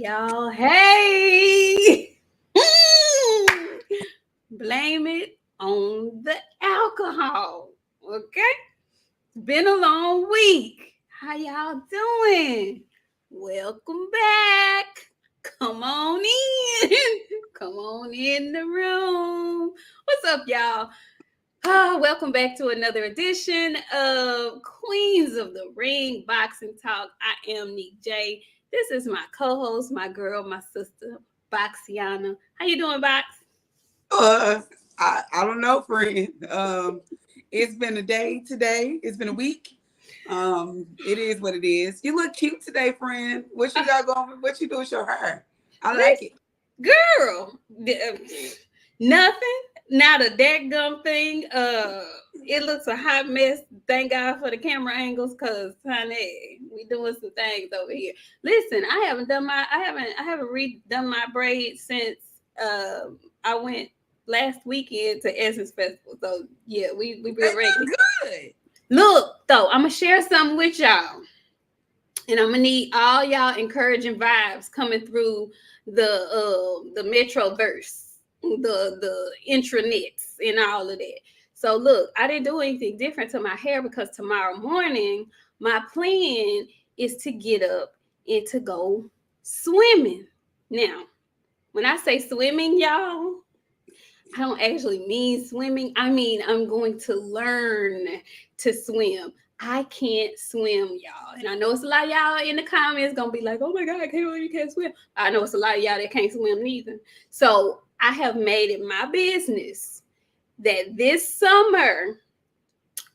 y'all. Hey! Blame it on the alcohol. Okay? It's been a long week. How y'all doing? Welcome back. Come on in. Come on in the room. What's up, y'all? Welcome back to another edition of Queens of the Ring Boxing Talk. I am Nik J. This is my co-host, my girl, my sister, BOXIANA. How you doing, Box? I don't know, friend. It's been a day today. It's been a week. It is what it is. You look cute today, friend. What you got going? What you do with your hair? I like it. Girl, nothing. Not a dadgum thing. It looks a hot mess. Thank God for the camera angles, cause honey, we doing some things over here. Listen, I haven't redone my braids since I went last weekend to Essence Festival. So yeah, we been ready. Good. Look, though, I'm gonna share something with y'all, and I'm gonna need all y'all encouraging vibes coming through the Metroverse, the intranets, and all of that. So look, I didn't do anything different to my hair because tomorrow morning my plan is to get up and to go swimming. Now, when I say swimming, y'all, I don't actually mean swimming. I mean, I'm going to learn to swim. I can't swim, y'all. And I know it's a lot of y'all in the comments going to be like, oh my God, I can't believe you can't swim. I know it's a lot of y'all that can't swim neither. So I have made it my business that this summer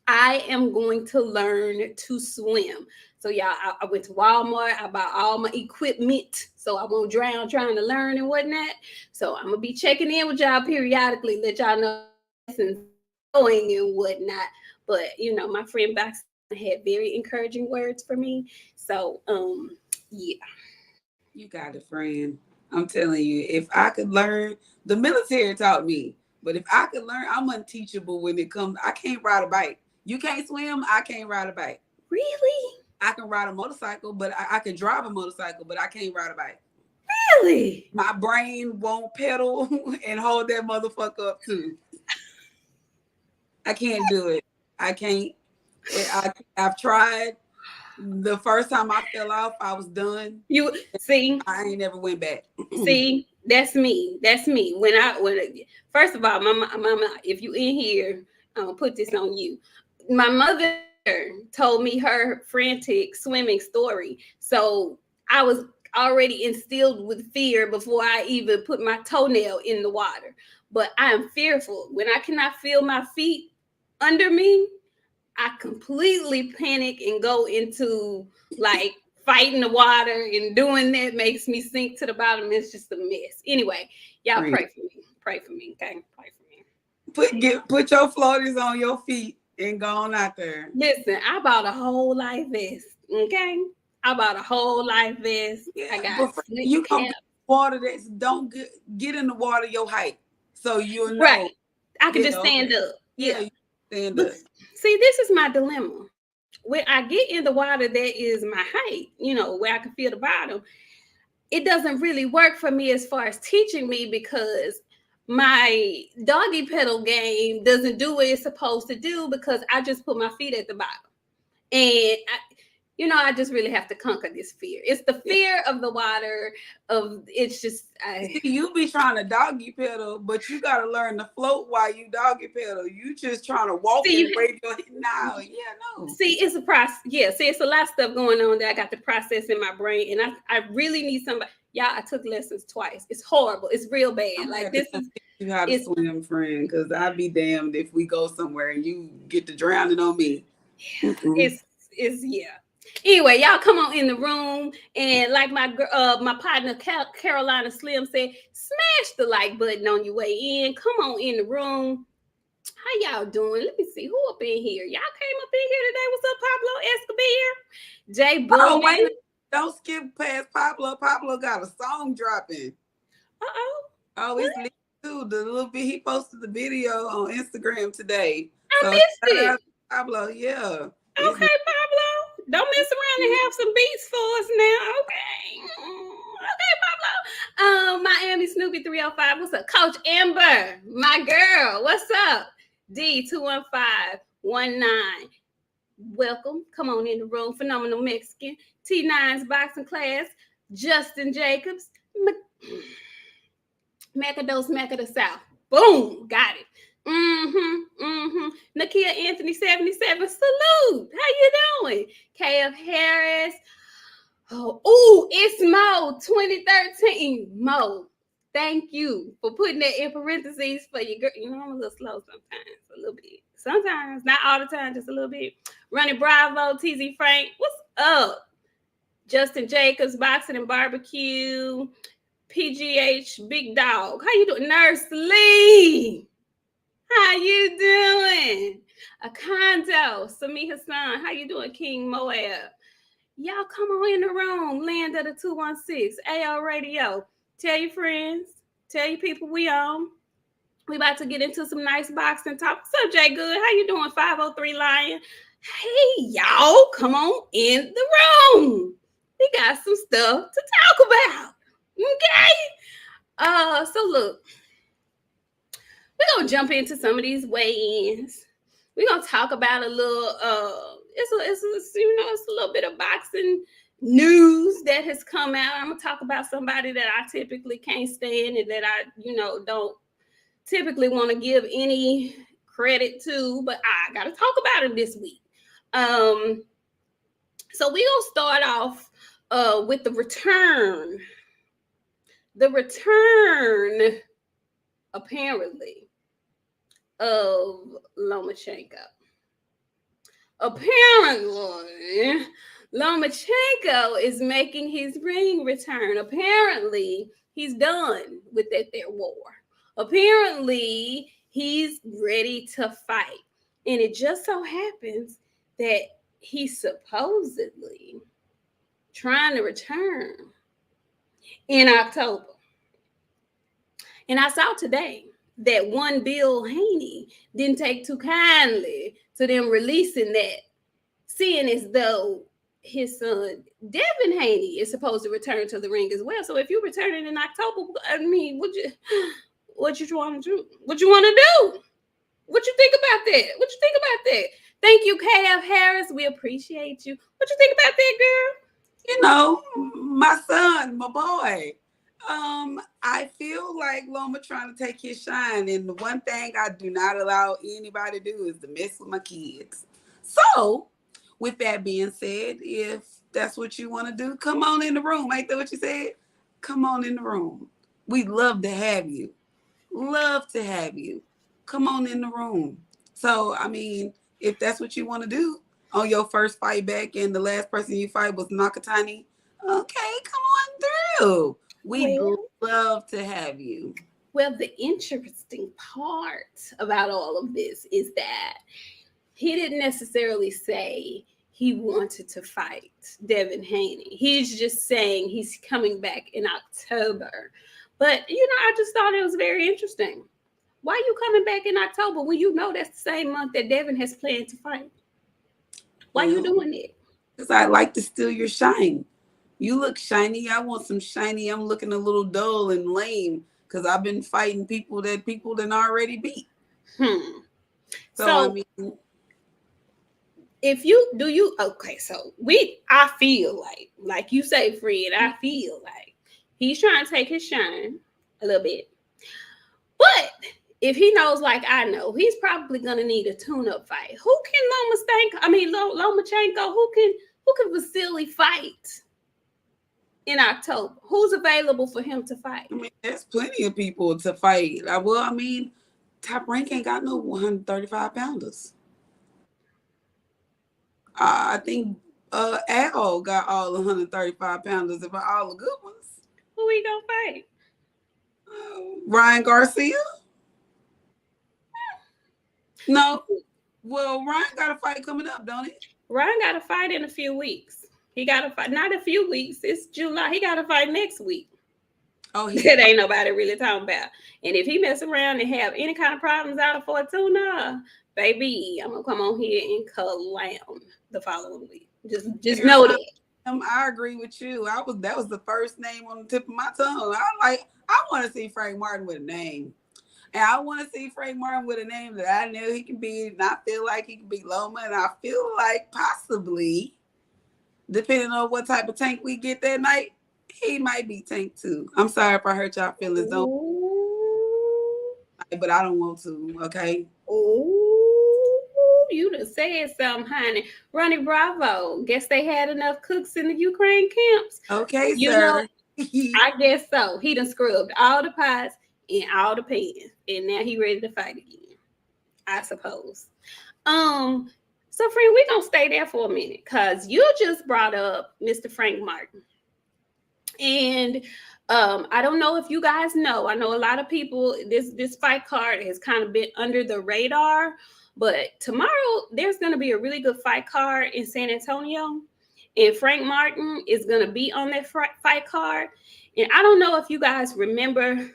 I am going to learn to swim. So y'all, I went to Walmart. I bought all my equipment so I won't drown trying to learn and whatnot. So I'm gonna be checking in with y'all periodically, let y'all know lessons going and whatnot. But you know, my friend Box had very encouraging words for me. So yeah. You got it, friend. I'm telling you, if I could learn, the military taught me. But if I could learn, I'm unteachable when it comes. I can't ride a bike. You can't swim. I can't ride a bike. Really? I can ride a motorcycle, but I can drive a motorcycle, but I can't ride a bike. Really? My brain won't pedal and hold that motherfucker up too. I can't do it. I can't. I've tried. The first time I fell off, I was done. You see? I ain't never went back. See, that's me. That's me. First of all, mama, if you in here, I'm gonna put this on you. My mother told me her frantic swimming story, so I was already instilled with fear before I even put my toenail in the water. But I am fearful when I cannot feel my feet under me. I completely panic and go into like fighting the water, and doing that makes me sink to the bottom. It's just a mess. Anyway, y'all pray for me. Pray for me, okay? Pray for me. Put your floaters on your feet and go on out there. Listen, I bought a whole life vest, okay? I bought a whole life vest. Yeah, I got you can water that don't get in the water your height, so you'll know. Right. I can just stand up. Yeah. Stand up. See, this is my dilemma. When I get in the water that is my height, where I can feel the bottom, it doesn't really work for me as far as teaching me, because my doggy pedal game doesn't do what it's supposed to do, because I just put my feet at the bottom. And I just really have to conquer this fear. It's the fear of the water. You be trying to doggy pedal, but you got to learn to float while you doggy pedal. You just trying to walk and wave your head. No. See, it's a process. Yeah, see, it's a lot of stuff going on that I got to process in my brain, and I really need somebody. Y'all, I took lessons twice. It's horrible. It's real bad. Like, this is you how to swim, friend, because I'd be damned if we go somewhere and you get to drowning on me. Yeah, it's yeah. Anyway, y'all come on in the room, and like my partner Carolina Slim said, smash the like button on your way in. Come on in the room. How y'all doing? Let me see who up in here. Y'all came up in here today. What's up, Pablo Escobar? Jay Boone. Wait, don't skip past Pablo. Pablo got a song dropping. Oh, it's lit too. The little bit he posted the video on Instagram today. I missed it. Pablo, yeah. Okay, Pablo. Don't mess around and have some beats for us now. Okay, Miami Snoopy 305. What's up? Coach Amber, my girl. What's up? D21519. Welcome. Come on in the room. Phenomenal Mexican. T9's boxing class. Justin Jacobs. Macados, Maca the South. Boom. Got it. Nakia Anthony 77. Salute. How you doing? KF Harris. Oh, it's Mo 2013. Mo, thank you for putting that in parentheses for your girl. You know, I'm a little slow sometimes, a little bit. Sometimes, not all the time, just a little bit. Running Bravo, TZ Frank. What's up? Justin Jacobs, Boxing and Barbecue. PGH, Big Dog. How you doing? Nurse Lee. How you doing? Akondo, Sami Hassan. How you doing? King Moab. Y'all come on in the room. Land of the 216. AO Radio. Tell your friends. Tell your people we on. We about to get into some nice boxing talk. What's up, Jay Good? How you doing, 503 Lion? Hey, y'all. Come on in the room. We got some stuff to talk about. Okay? So look. We're going to jump into some of these weigh-ins. We're going to talk about a little, it's a little bit of boxing news that has come out. I'm going to talk about somebody that I typically can't stand and that I, don't typically want to give any credit to, but I got to talk about him this week. So we're going to start off with the return. The return, apparently, of Lomachenko. Apparently, Lomachenko is making his ring return. Apparently, he's done with that there war. Apparently, he's ready to fight. And it just so happens that he's supposedly trying to return in October. And I saw today that one Bill Haney didn't take too kindly to them releasing that, seeing as though his son Devin Haney is supposed to return to the ring as well. So if you're returning in October, I mean, what you want to do? What you want to do? What you think about that? Thank you, KF Harris. We appreciate you. What you think about that, girl? My son, my boy. I feel like Loma trying to take his shine, and the one thing I do not allow anybody to do is to mess with my kids. So, with that being said, if that's what you want to do, come on in the room. Ain't that what you said? Come on in the room. We'd love to have you. Love to have you. Come on in the room. So, I mean, if that's what you want to do on your first fight back and the last person you fight was Nakatani, okay, come on through. We'd love to have you. Well, the interesting part about all of this is that he didn't necessarily say he wanted to fight Devin Haney. He's just saying he's coming back in October. But, I just thought it was very interesting. Why are you coming back in October when you know that's the same month that Devin has planned to fight? Why are you doing it? Because I like to steal your shine. You look shiny. I want some shiny. I'm looking a little dull and lame because I've been fighting people that already beat. So I mean, I feel like you say, Fred, I feel like he's trying to take his shine a little bit. But if he knows like I know, he's probably gonna need a tune-up fight. Who can Lomachenko, who can Vasily fight in October? Who's available for him to fight? I mean, there's plenty of people to fight. Top Rank ain't got no 135 pounders. I think Al got all 135 pounders, if all the good ones. Who he gonna fight? Ryan Garcia? No. Well, Ryan got a fight coming up, don't he? Ryan got a fight in a few weeks. He got a fight, not a few weeks. It's July. He got a fight next week. Oh, that ain't nobody really talking about. And if he mess around and have any kind of problems out of Fortuna, baby, I'm gonna come on here and clown the following week. Just know that. I agree with you. That was the first name on the tip of my tongue. I want to see Frank Martin with a name. And I want to see Frank Martin with a name that I know he can be, and I feel like he can be Loma. And I feel like possibly, depending on what type of tank we get that night, he might be Tank too. I'm sorry if I hurt y'all feelings, don't, but I don't want to. Okay. Oh, you done said something, honey. Ronnie Bravo. Guess they had enough cooks in the Ukraine camps. Okay, You know, sir. I guess so. He done scrubbed all the pots and all the pans, and now he ready to fight again, I suppose. So friend, we're gonna stay there for a minute because you just brought up Mr. Frank Martin. And I don't know if you guys know. I know a lot of people, this fight card has kind of been under the radar, but tomorrow there's going to be a really good fight card in San Antonio, and Frank Martin is going to be on that fight card. And I don't know if you guys remember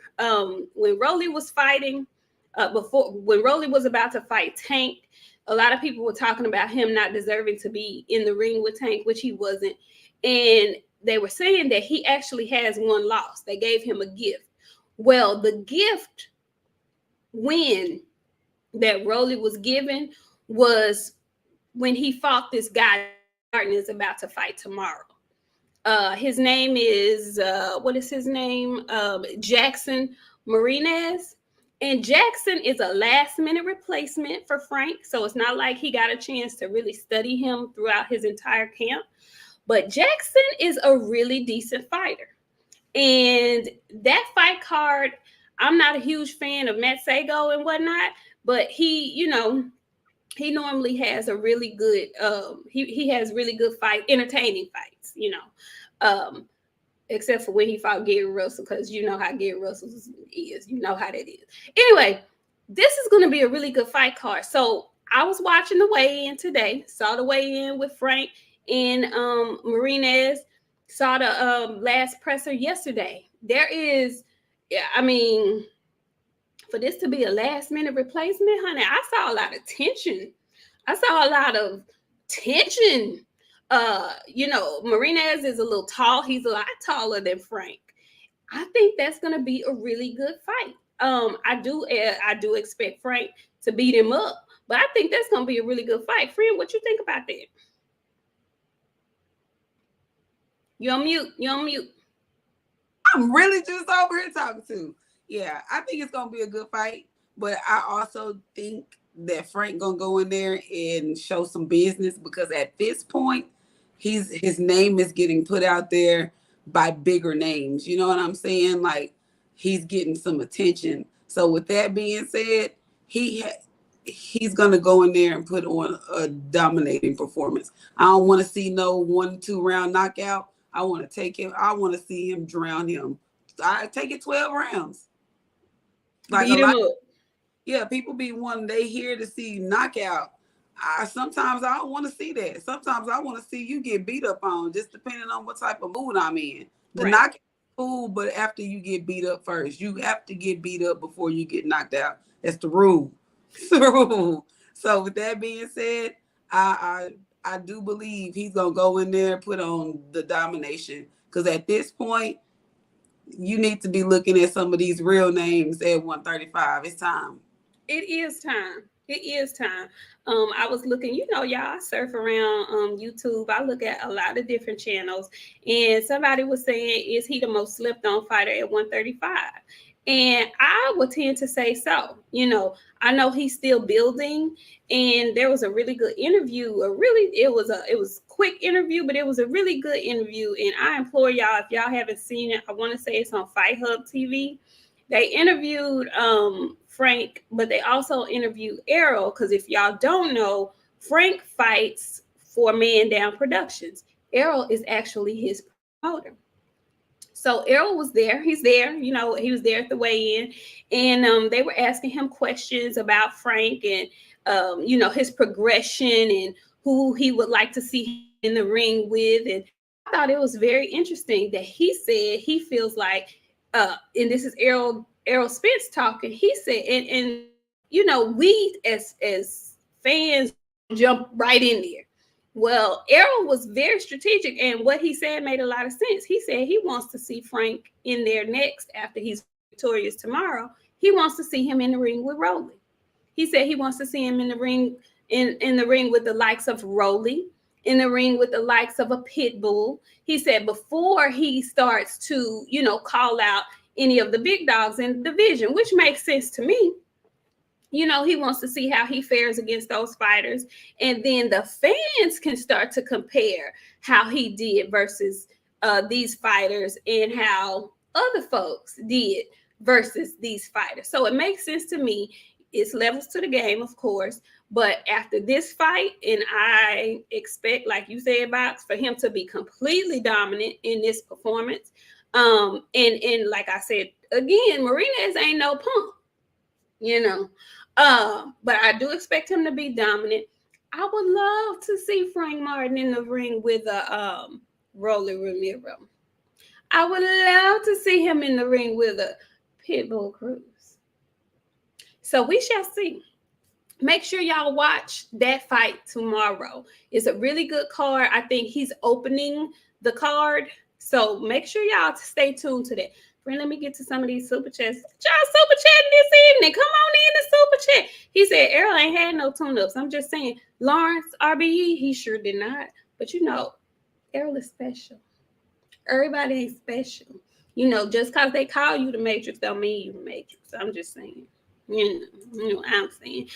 when Rolly was fighting, when Rolly was about to fight Tank, a lot of people were talking about him not deserving to be in the ring with Tank, which he wasn't. And they were saying that he actually has one loss. They gave him a gift. Well, the gift win that Rolly was given was when he fought this guy Martin is about to fight tomorrow. His name is, what is his name? Jackson Marinez. And Jackson is a last-minute replacement for Frank, so it's not like he got a chance to really study him throughout his entire camp. But Jackson is a really decent fighter. And that fight card, I'm not a huge fan of Magsayo and whatnot, but he normally has a really good, he has really good entertaining fights, except for when he fought Gary Russell, because you know how Gary Russell is. You know how that is. Anyway, this is going to be a really good fight card. So I was watching the weigh-in today, saw the weigh-in with Frank and Marinez, saw the last presser yesterday. There is, for this to be a last-minute replacement, honey, I saw a lot of tension. Marinez is a little tall. He's a lot taller than Frank. I think that's going to be a really good fight. I do expect Frank to beat him up, but I think that's going to be a really good fight. Friend, what you think about that? You're on mute. I'm really just over here talking to. Yeah, I think it's gonna be a good fight, but I also think that Frank gonna go in there and show some business, because at this point, his name is getting put out there by bigger names. You know what I'm saying? Like, he's getting some attention. So with that being said, he's gonna go in there and put on a dominating performance. I don't want to see no 1-2 round knockout. I want to take him. I want to see him drown him. I take it 12 rounds. Like beat him up. Yeah, people be wanting, they here to see knockout. Sometimes I don't want to see that. Sometimes I want to see you get beat up on, just depending on what type of mood I'm in. The knockout is cool, but after you get beat up first. You have to get beat up before you get knocked out. That's the rule. It's the rule. So with that being said, I do believe he's going to go in there and put on the domination. Because at this point, you need to be looking at some of these real names at 135. It's time. It is time. It is time. I was looking, y'all, I surf around YouTube. I look at a lot of different channels. And somebody was saying, is he the most slept on fighter at 135? And I would tend to say so. I know he's still building, and there was a really good interview. It was quick interview, but it was a really good interview. And I implore y'all, if y'all haven't seen it, I want to say it's on Fight Hub TV. They interviewed Frank, but they also interviewed Errol, because if y'all don't know, Frank fights for Man Down Productions. Errol is actually his promoter. So Errol was there. He's there. He was there at the weigh-in, and they were asking him questions about Frank and his progression and who he would like to see in the ring with. And I thought it was very interesting that he said he feels like, and this is Errol Spence talking. He said, and we as fans jump right in there. Well, Errol was very strategic, and what he said made a lot of sense. He said he wants to see Frank in there next after he's victorious tomorrow. He wants to see him in the ring with Rolly. He said he wants to see him in the ring in the ring with the likes of Rolly, in the ring with the likes of a Pitbull. He said before he starts to, call out any of the big dogs in the division, which makes sense to me. He wants to see how he fares against those fighters. And then the fans can start to compare how he did versus these fighters and how other folks did versus these fighters. So it makes sense to me. It's levels to the game, of course. But after this fight, and I expect, like you said, Box, for him to be completely dominant in this performance. And like I said, again, Marinez ain't no punk, but I do expect him to be dominant. I would love to see Frank Martin in the ring with a Rolly Ramiro. I would love to see him in the ring with a Pitbull Cruz. So we shall see. Make sure y'all watch that fight tomorrow. It's a really good card. I think he's opening the card. So make sure y'all stay tuned to that. Friend, let me get to some of these super chats. Y'all super chatting this evening. Come on in the super chat. He said Errol ain't had no tune-ups. I'm just saying, Lawrence RBE, he sure did not. But Errol is special. Everybody ain't special. Just because they call you the Matrix don't mean you the Matrix. I'm just saying. I'm saying.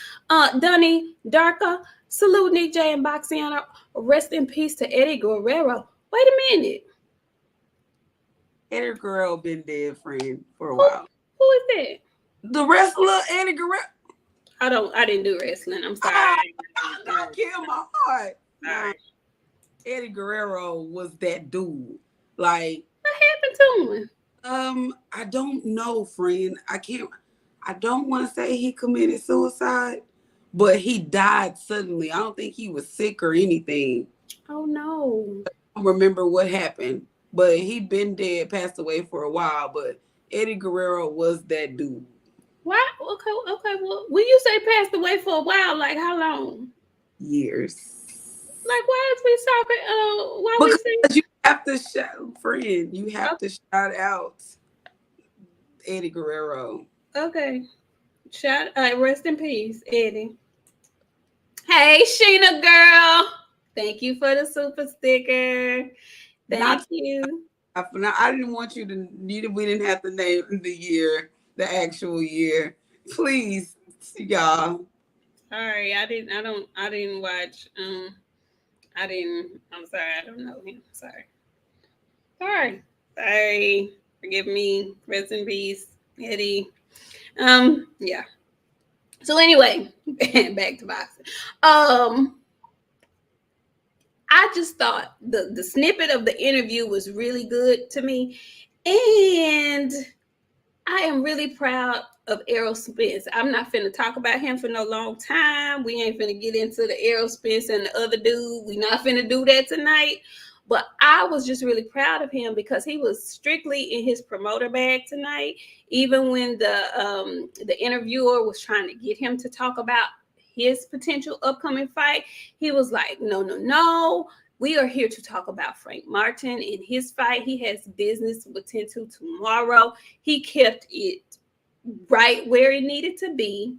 Dunny Darka, salute Nik-J and BOXIANA. Rest in peace to Eddie Guerrero. Wait a minute. Eddie Guerrero been dead, friend, for a while. Who is that? The wrestler Eddie Guerrero. I didn't do wrestling. I'm sorry. I killed my heart. Right. Eddie Guerrero was that dude. Like, what happened to him? I don't know, friend. I don't want to say he committed suicide, but he died suddenly. I don't think he was sick or anything. Oh no. I don't remember what happened, but he'd been dead, passed away for a while, but Eddie Guerrero was that dude. Why? Okay. Well, when you say passed away for a while, like how long? Years. Like, why is we talking? Why because we saying? You have to shout, friend. You have to shout out Eddie Guerrero. Okay. Rest in peace, Eddie. Hey, Sheena girl. Thank you for the super sticker. Thank you. I didn't want you to. We didn't have to name the year, the actual year. Please, y'all. Sorry, I didn't watch. I'm sorry, I don't know him. Sorry. Forgive me. Rest in peace, Eddie. Yeah. So anyway, back to boxing. I just thought the snippet of the interview was really good to me. And I am really proud of Errol Spence. I'm not finna talk about him for no long time. We ain't finna get into the Errol Spence and the other dude. We not finna do that tonight. But I was just really proud of him because he was strictly in his promoter bag tonight. Even when the interviewer was trying to get him to talk about his potential upcoming fight, he was like, no. We are here to talk about Frank Martin and his fight. He has business with 10-2 tomorrow. He kept it right where it needed to be.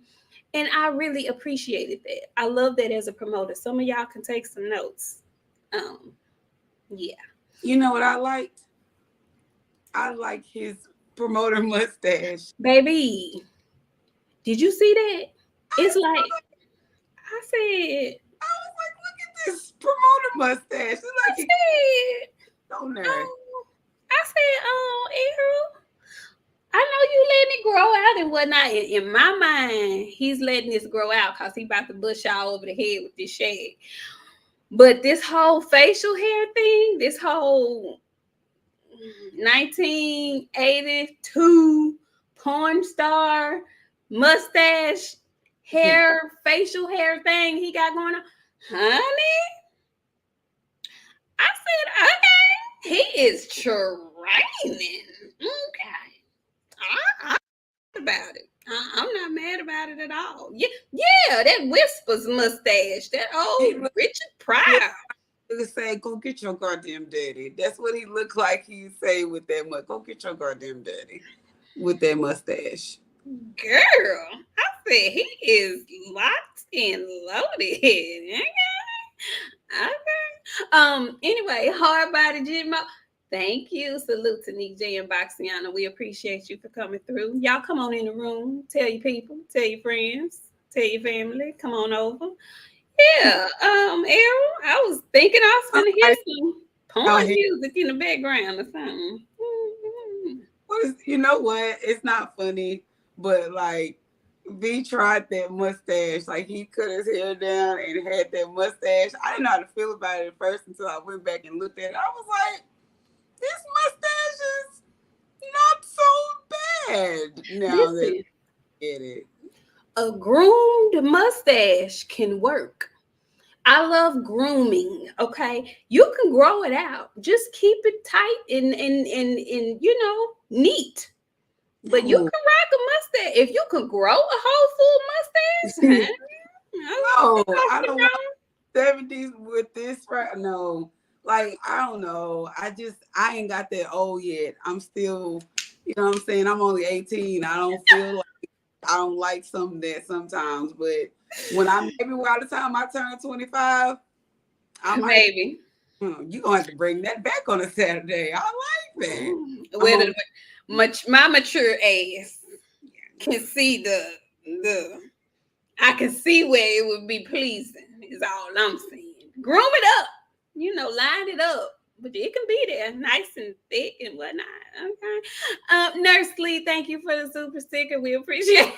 And I really appreciated that. I love that as a promoter. Some of y'all can take some notes. Yeah. You know what I liked? I like his promoter mustache. Baby, did you see that? It's like, I said, I was like, look at this promoter mustache. It's like, I said, Errol, I know you letting it grow out and whatnot. In my mind, he's letting this grow out because he about to bust y'all over the head with this shade. But this whole facial hair thing, this whole 1982 porn star mustache hair, facial hair thing he got going on, honey, I said, okay, he is training. Okay. I'm about it. I'm not mad about it at all. Yeah, that Whispers mustache, that old Richard Pryor. Nigga say, "Go get your goddamn daddy." That's what he looked like. He say with that much. Go get your goddamn daddy with that mustache. Girl, I said he is locked and loaded. Okay. Anyway, hard body gym. Thank you. Salute to Nik J and BOXIANA. We appreciate you for coming through. Y'all come on in the room. Tell your people, tell your friends, tell your family. Come on over. Yeah. Errol, I was thinking I was gonna hear some porn music in the background or something. What is, you know what? It's not funny, but like V tried that mustache. Like he cut his hair down and had that mustache. I didn't know how to feel about it at first until I went back and looked at it. I was like, this mustache is not so bad now that I get it. A groomed mustache can work. I love grooming. Okay, you can grow it out. Just keep it tight and neat. But you can rock a mustache if you can grow a whole full mustache. No, I don't want 70s with this right. No, like I don't know. I ain't got that old yet. I'm still, you know what I'm saying? I'm only 18. I don't feel like I don't like some of that sometimes, but when I maybe by the time I turn 25, I might maybe you gonna have to bring that back on a Saturday. I like that. Whether my mature ass can see the I can see where it would be pleasing is all I'm saying. Groom it up, line it up. But it can be there, nice and thick and whatnot. Okay. Nurse Lee, thank you for the super sticker. We appreciate it.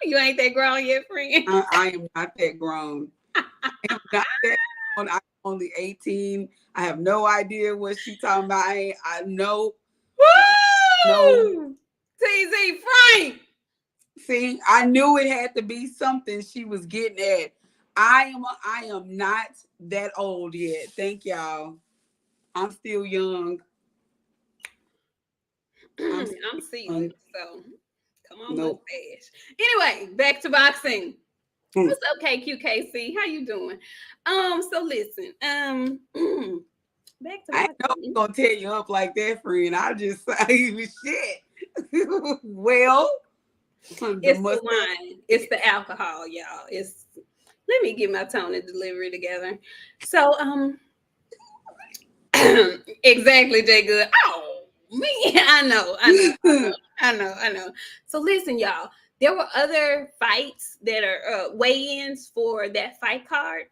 You ain't that grown yet, friend. I am not that grown. I am not that grown. I'm only 18. I have no idea what she's talking about. I know. Woo! TZ Frank. See, I knew it had to be something she was getting at. I am not that old yet. Thank y'all. I'm still young. I'm seasoned, so come on, mustache. Anyway, back to boxing. What's up, KQKC? How you doing? So listen, back to boxing. I know I'm gonna tear you up like that, friend. I just say shit. Well, it's the wine, it's the alcohol, y'all. Let me get my tone and delivery together. So, exactly, Jay Good. Oh, me, I know. So listen, y'all. There were other fights that are weigh-ins for that fight card.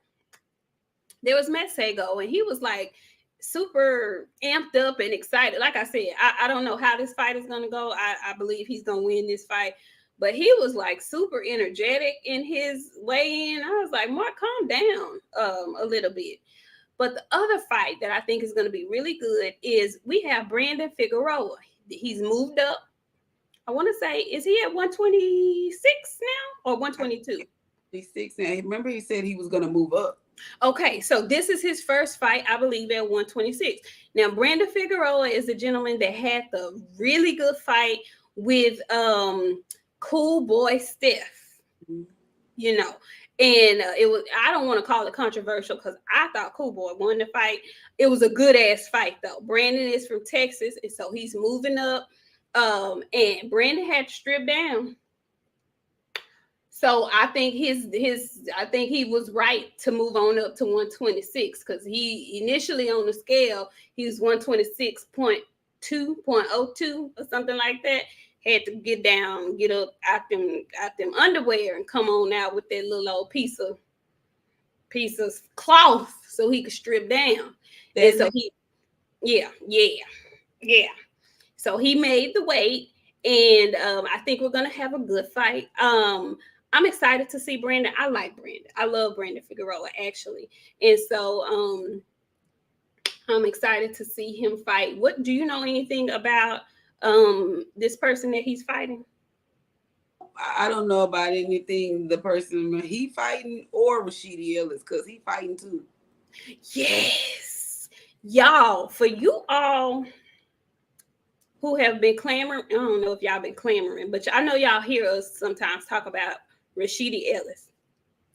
There was Magsayo, and he was like super amped up and excited. Like I said, I don't know how this fight is gonna go. I believe he's gonna win this fight. But he was like super energetic in his weigh-in. I was like, Mark, calm down a little bit. But the other fight that I think is going to be really good is we have Brandon Figueroa. He's moved up. I want to say, is he at 126 now or 122? He's 6 now. Remember he said he was going to move up. Okay, so this is his first fight, I believe, at 126. Now, Brandon Figueroa is a gentleman that had the really good fight with Cool Boy Steph, and it was, I don't want to call it controversial because I thought Cool Boy won the fight. It was a good ass fight though. Brandon is from Texas, and so he's moving up, and Brandon had to strip down. So I think I think he was right to move on up to 126 because he initially on the scale he was 126.2.02 or something like that. Had to get up out them underwear and come on out with that little old piece of cloth so he could strip down. And so yeah. So he made the weight, and I think we're gonna have a good fight. I'm excited to see Brandon. I like Brandon. I love Brandon Figueroa actually, and so I'm excited to see him fight. What do you know anything about this person that he's fighting? I don't know about anything the person he fighting or Rashidi Ellis because he fighting too. Yes, y'all. For you all who have been clamoring, I don't know if y'all been clamoring, but I know y'all hear us sometimes talk about Rashidi Ellis.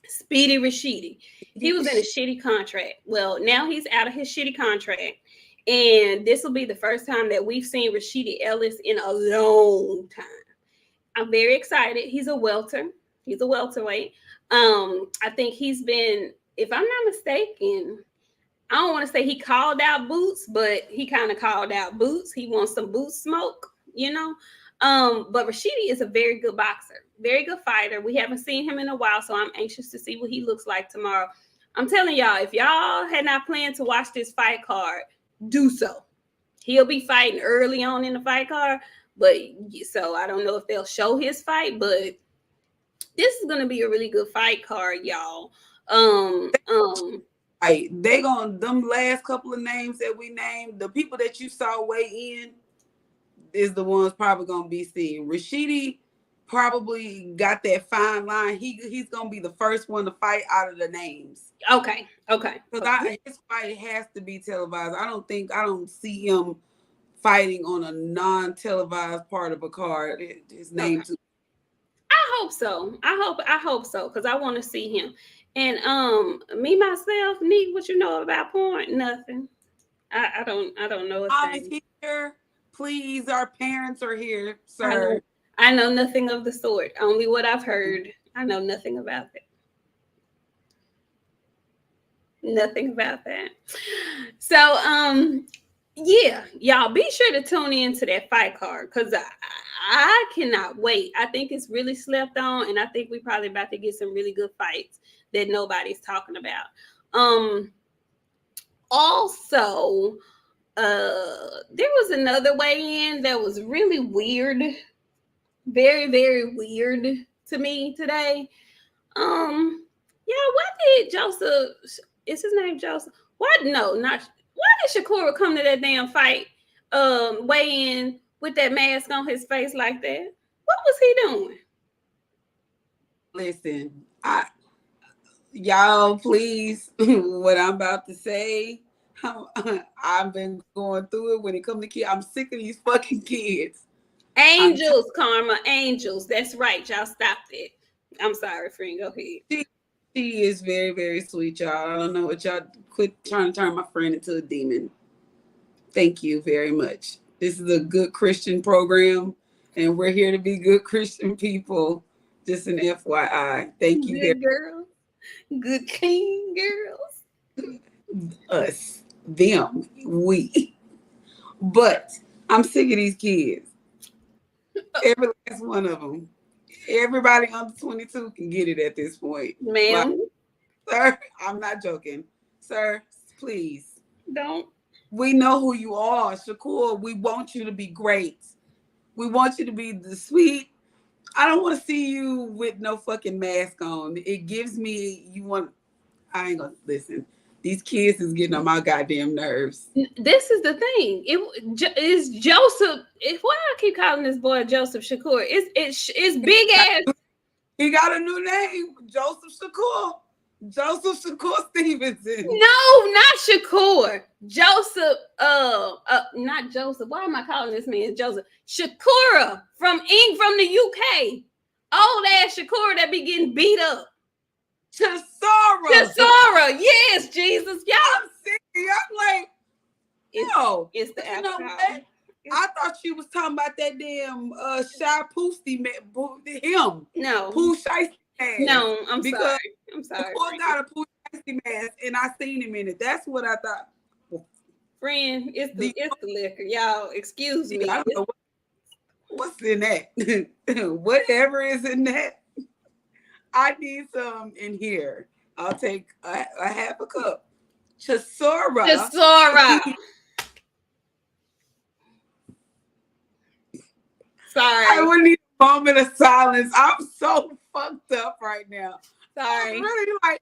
Speedy Rashidi. He was in a shitty contract. Well, now he's out of his shitty contract. And this will be the first time that we've seen Rashidi Ellis in a long time. I'm very excited. He's a welter. He's a welterweight. I think he's been, if I'm not mistaken, I don't want to say he called out Boots, but he kind of called out Boots. He wants some boot smoke, you know. But Rashidi is a very good boxer, very good fighter. We haven't seen him in a while, so I'm anxious to see what he looks like tomorrow. I'm telling y'all, if y'all had not planned to watch this fight card, do so. He'll be fighting early on in the fight card, but so I don't know if they'll show his fight, but this is gonna be a really good fight card, y'all. They gonna them last couple of names that we named, the people that you saw weigh in is the ones probably gonna be seen. Rashidi probably got that fine line. He's gonna be the first one to fight out of the names. Okay. Because his fight has to be televised. I don't see him fighting on a non-televised part of a card. His name too. I hope so. I hope so, because I want to see him. And me myself, Nik, what you know about porn? Nothing. I don't know a thing. Here, please. Our parents are here, sir. I know nothing of the sort. Only what I've heard. I know nothing about it. Nothing about that. So yeah, y'all be sure to tune into that fight card, because I cannot wait. I think it's really slept on, and I think we're probably about to get some really good fights that nobody's talking about. Also, there was another weigh-in that was really weird, very, very weird to me today. Yeah, why did Joseph? Is his name Joseph? Why did Shakura come to that damn fight, weigh in with that mask on his face like that? What was he doing? Listen, y'all, please, what I'm about to say, I've been going through it when it comes to kids. I'm sick of these fucking kids. Angels, Karma, angels. That's right. Y'all stopped it. I'm sorry, friend. Go ahead. She is very, very sweet, y'all. I don't know what y'all quit trying to turn my friend into a demon. Thank you very much. This is a good Christian program, and we're here to be good Christian people. Just an FYI. Thank you. Good girls. Good clean girls. Us. Them. We. But I'm sick of these kids. Every last one of them. Everybody under 22 can get it at this point. Ma'am. Sir, I'm not joking. Sir, please. Don't. We know who you are, Shakur. We want you to be great. We want you to be the sweet. I don't want to see you with no fucking mask on. It gives me, I ain't gonna listen. These kids is getting on my goddamn nerves. This is the thing. It is Joseph. Why I keep calling this boy Joseph Shakur? It's big ass. He got a new name, Joseph Shakur. Joseph Shakur Stevenson. No, not Shakur. Joseph. Not Joseph. Why am I calling this man Joseph? Shakura from the UK. Old ass Shakura that be getting beat up. Chisora, yes, Jesus, y'all. I'm sick. I'm like, it's the alcohol. I thought you was talking about that damn Shy Poosty him. No, Pooh Shiesty mask. No, I'm sorry. Before got a Pooh Shiesty mask, and I seen him in it. That's what I thought. Friend, it's the liquor, y'all. Excuse me. I don't know what's in that. Whatever is in that. I need some in here. I'll take a half a cup. Chisora. Sorry. I would need a moment of silence. I'm so fucked up right now. Sorry. I'm really like,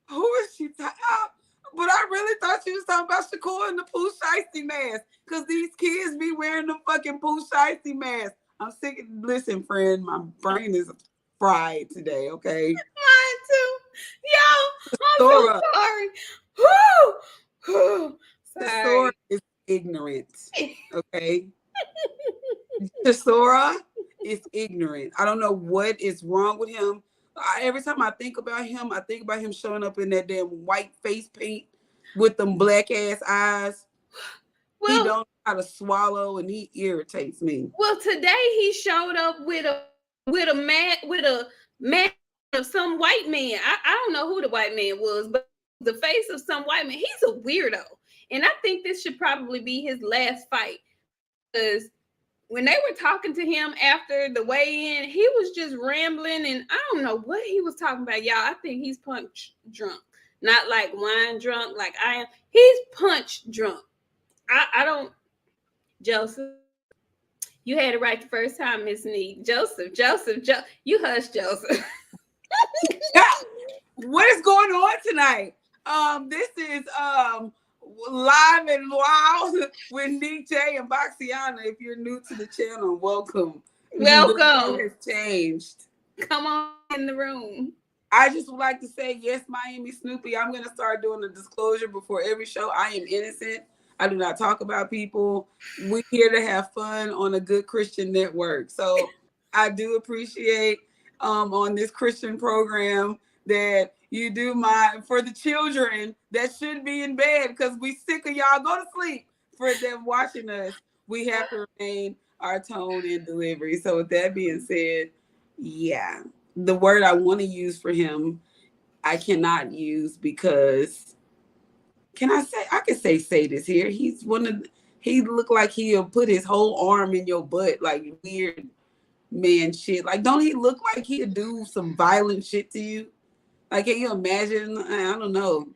who is she talking about? But I really thought she was talking about Shakur and the Pooh Shiesty mask. Because these kids be wearing the fucking Pooh Shiesty mask. I'm sick of, listen, friend, my brain is fried today, okay? Mine too. Yo, I'm so sorry. Whew. Chisora is ignorant, okay? Chisora is ignorant. I don't know what is wrong with him, Every time I think about him showing up in that damn white face paint with them black ass eyes. He don't know how to swallow, and he irritates me. Well, today he showed up with a man of some white man. I don't know who the white man was, but the face of some white man. He's a weirdo, and I think this should probably be his last fight, because when they were talking to him after the weigh-in, he was just rambling, and I don't know what he was talking about, y'all. I think he's punch drunk, not like wine drunk, like I am. He's punch drunk. I don't, Joseph. You had it right the first time, Miss Nik. Joseph. You hush, Joseph. What is going on tonight? This is Live and Wild with Nik J and BOXIANA. If you're new to the channel, welcome. Welcome. It has changed. Come on in the room. I just would like to say, yes, Miami Snoopy, I'm going to start doing a disclosure before every show. I am innocent. I do not talk about people. We're here to have fun on a good Christian network. So I do appreciate on this Christian program that you do for the children that should be in bed, because we sick of y'all. Go to sleep. For them watching us, we have to remain our tone and delivery. So with that being said, yeah, the word I want to use for him, I cannot use because I can say this here. He looked like he'll put his whole arm in your butt, like weird man shit. Like, don't he look like he'll do some violent shit to you? Like, can you imagine? I don't know.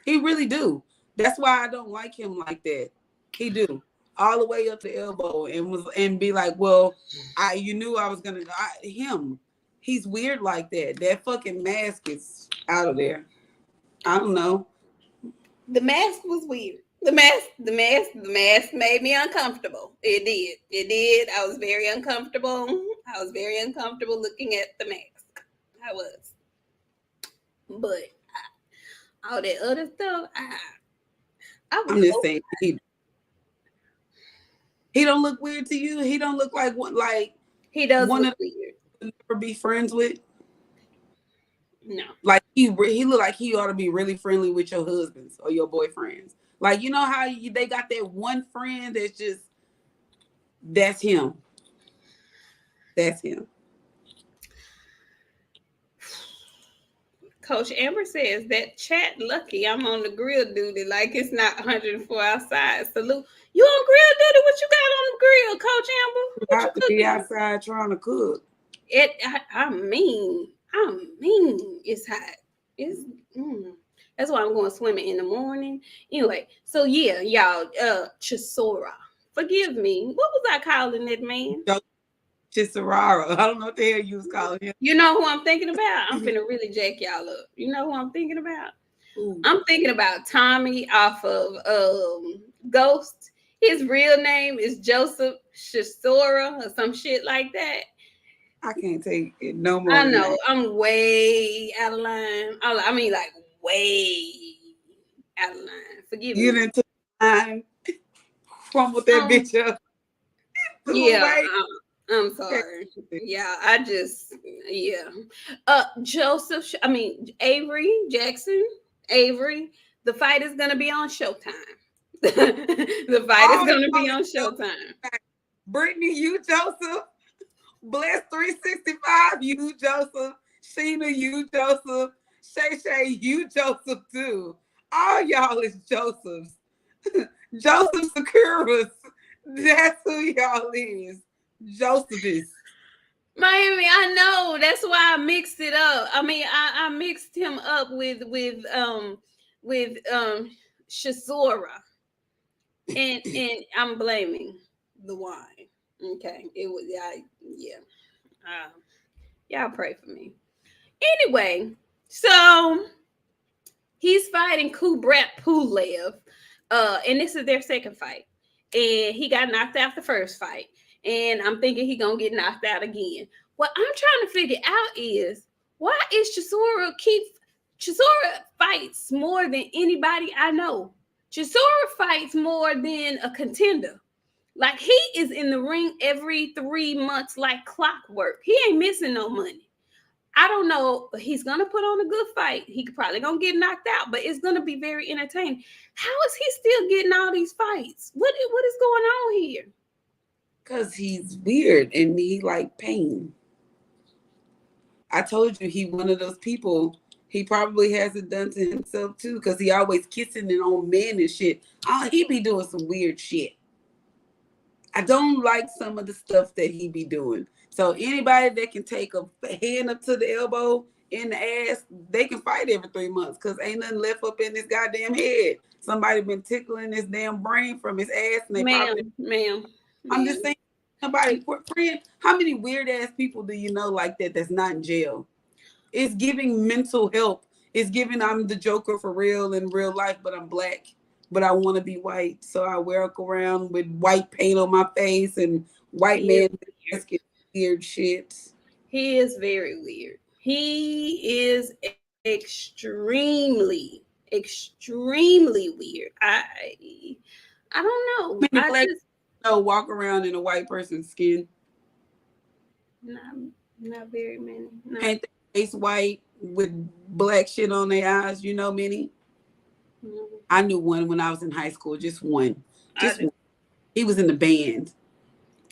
He really do. That's why I don't like him like that. He do. All the way up the elbow and be like, well, you knew I was gonna him. He's weird like that. That fucking mask is out of there. I don't know. The mask was weird. The mask made me uncomfortable. It did. I was very uncomfortable. Looking at the mask. I was. But all that other stuff, I'm just saying, he don't look weird to you. He don't look like he does look weird. Never be friends with. No, like he look like he ought to be really friendly with your husbands or your boyfriends. Like, you know how they got that one friend that's him. That's him. Coach Amber says that chat lucky I'm on the grill duty, like it's not 104 outside. Salute. You on grill duty? What you got on the grill, Coach Amber? You have to be outside trying to cook. I mean, it's hot. That's why I'm going swimming in the morning. Anyway, so yeah, y'all, Chisora. Forgive me. What was I calling that man? Chisora. I don't know what the hell you was calling him. You know who I'm thinking about? I'm finna really jack y'all up. You know who I'm thinking about? Ooh. I'm thinking about Tommy off of Ghost. His real name is Joseph Chisora or some shit like that. I can't take it no more. I know. I'm way out of line. I mean, like, way out of line. Forgive me. You didn't take time. Crumbled that bitch up. Yeah. I'm sorry. Yeah, Avery Jackson. The fight is going to be on Showtime. The fight is going to be on Showtime. Brittany, you Joseph. Bless 365, you Joseph. Sheena, you Joseph. Shay, you Joseph too. All y'all is Josephs. Joseph Securas. That's who y'all is. Joseph is. Miami, I know. That's why I mixed it up. I mean, I mixed him up with Chisora. And I'm blaming the wine. Okay. It was y'all pray for me. Anyway, so he's fighting Kubrat Pulev. And this is their second fight. And he got knocked out the first fight. And I'm thinking he's gonna get knocked out again. What I'm trying to figure out is, why is Chisora fights more than anybody I know. Chisora fights more than a contender. Like, he is in the ring every 3 months like clockwork. He ain't missing no money. I don't know. He's gonna put on a good fight. He could probably gonna get knocked out, but it's gonna be very entertaining. How is he still getting all these fights? What is going on here? Because he's weird and he like pain. I told you he one of those people. He probably has it done to himself too, because he always kissing it on men and shit. He be doing some weird shit. I don't like some of the stuff that he be doing. So anybody that can take a hand up to the elbow in the ass, they can fight every 3 months, because ain't nothing left up in this goddamn head. Somebody been tickling his damn brain from his ass, and they Ma'am. I'm just saying, somebody, friend, how many weird ass people do you know like that that's not in jail? It's giving mental health. It's giving I'm the Joker for real in real life, but I'm black. But I want to be white, so I walk around with white paint on my face and white man asking weird shit. He is very weird. He is extremely weird. I don't know. Many black people walk around in a white person's skin. Not very many. No. Paint their face white with black shit on their eyes. You know many. Mm-hmm. I knew one when I was in high school. Just one. One. He was in the band.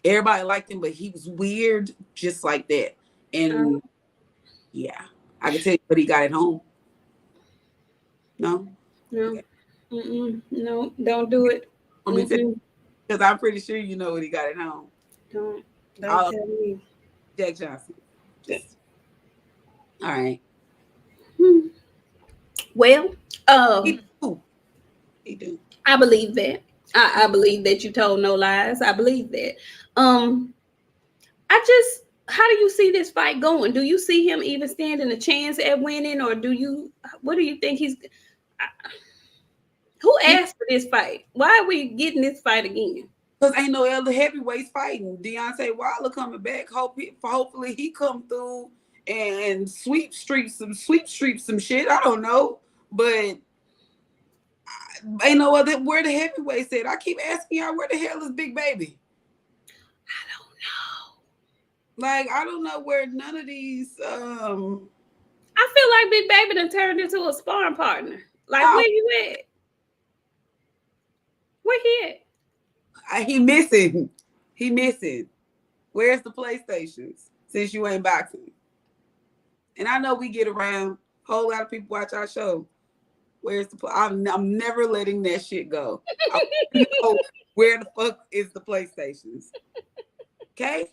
Everybody liked him, but he was weird, just like that. And yeah, I can tell you what he got at home. No. Okay. No, don't do it. Because I'm pretty sure you know what he got at home. Don't tell me. Jack Johnson. All right. Well, he do. I believe that. I believe that you told no lies. I believe that. How do you see this fight going? Do you see him even standing a chance at winning, or what do you think he's? Who asked for this fight? Why are we getting this fight again? Because ain't no other heavyweights fighting. Deontay Wilder coming back. Hopefully he come through and sweep streak some shit. I don't know, but ain't no other. Where the heavyweights at? I keep asking y'all, where the hell is Big Baby? I don't know. Like, I don't know where none of these. I feel like Big Baby done turned into a sparring partner. Like, where you at? Where he at? He missing. He missing. Where's the PlayStations? Since you ain't boxing. And I know we get around. A whole lot of people watch our show. Where's the? I'm never letting that shit go. I know where the fuck is the PlayStations? Okay,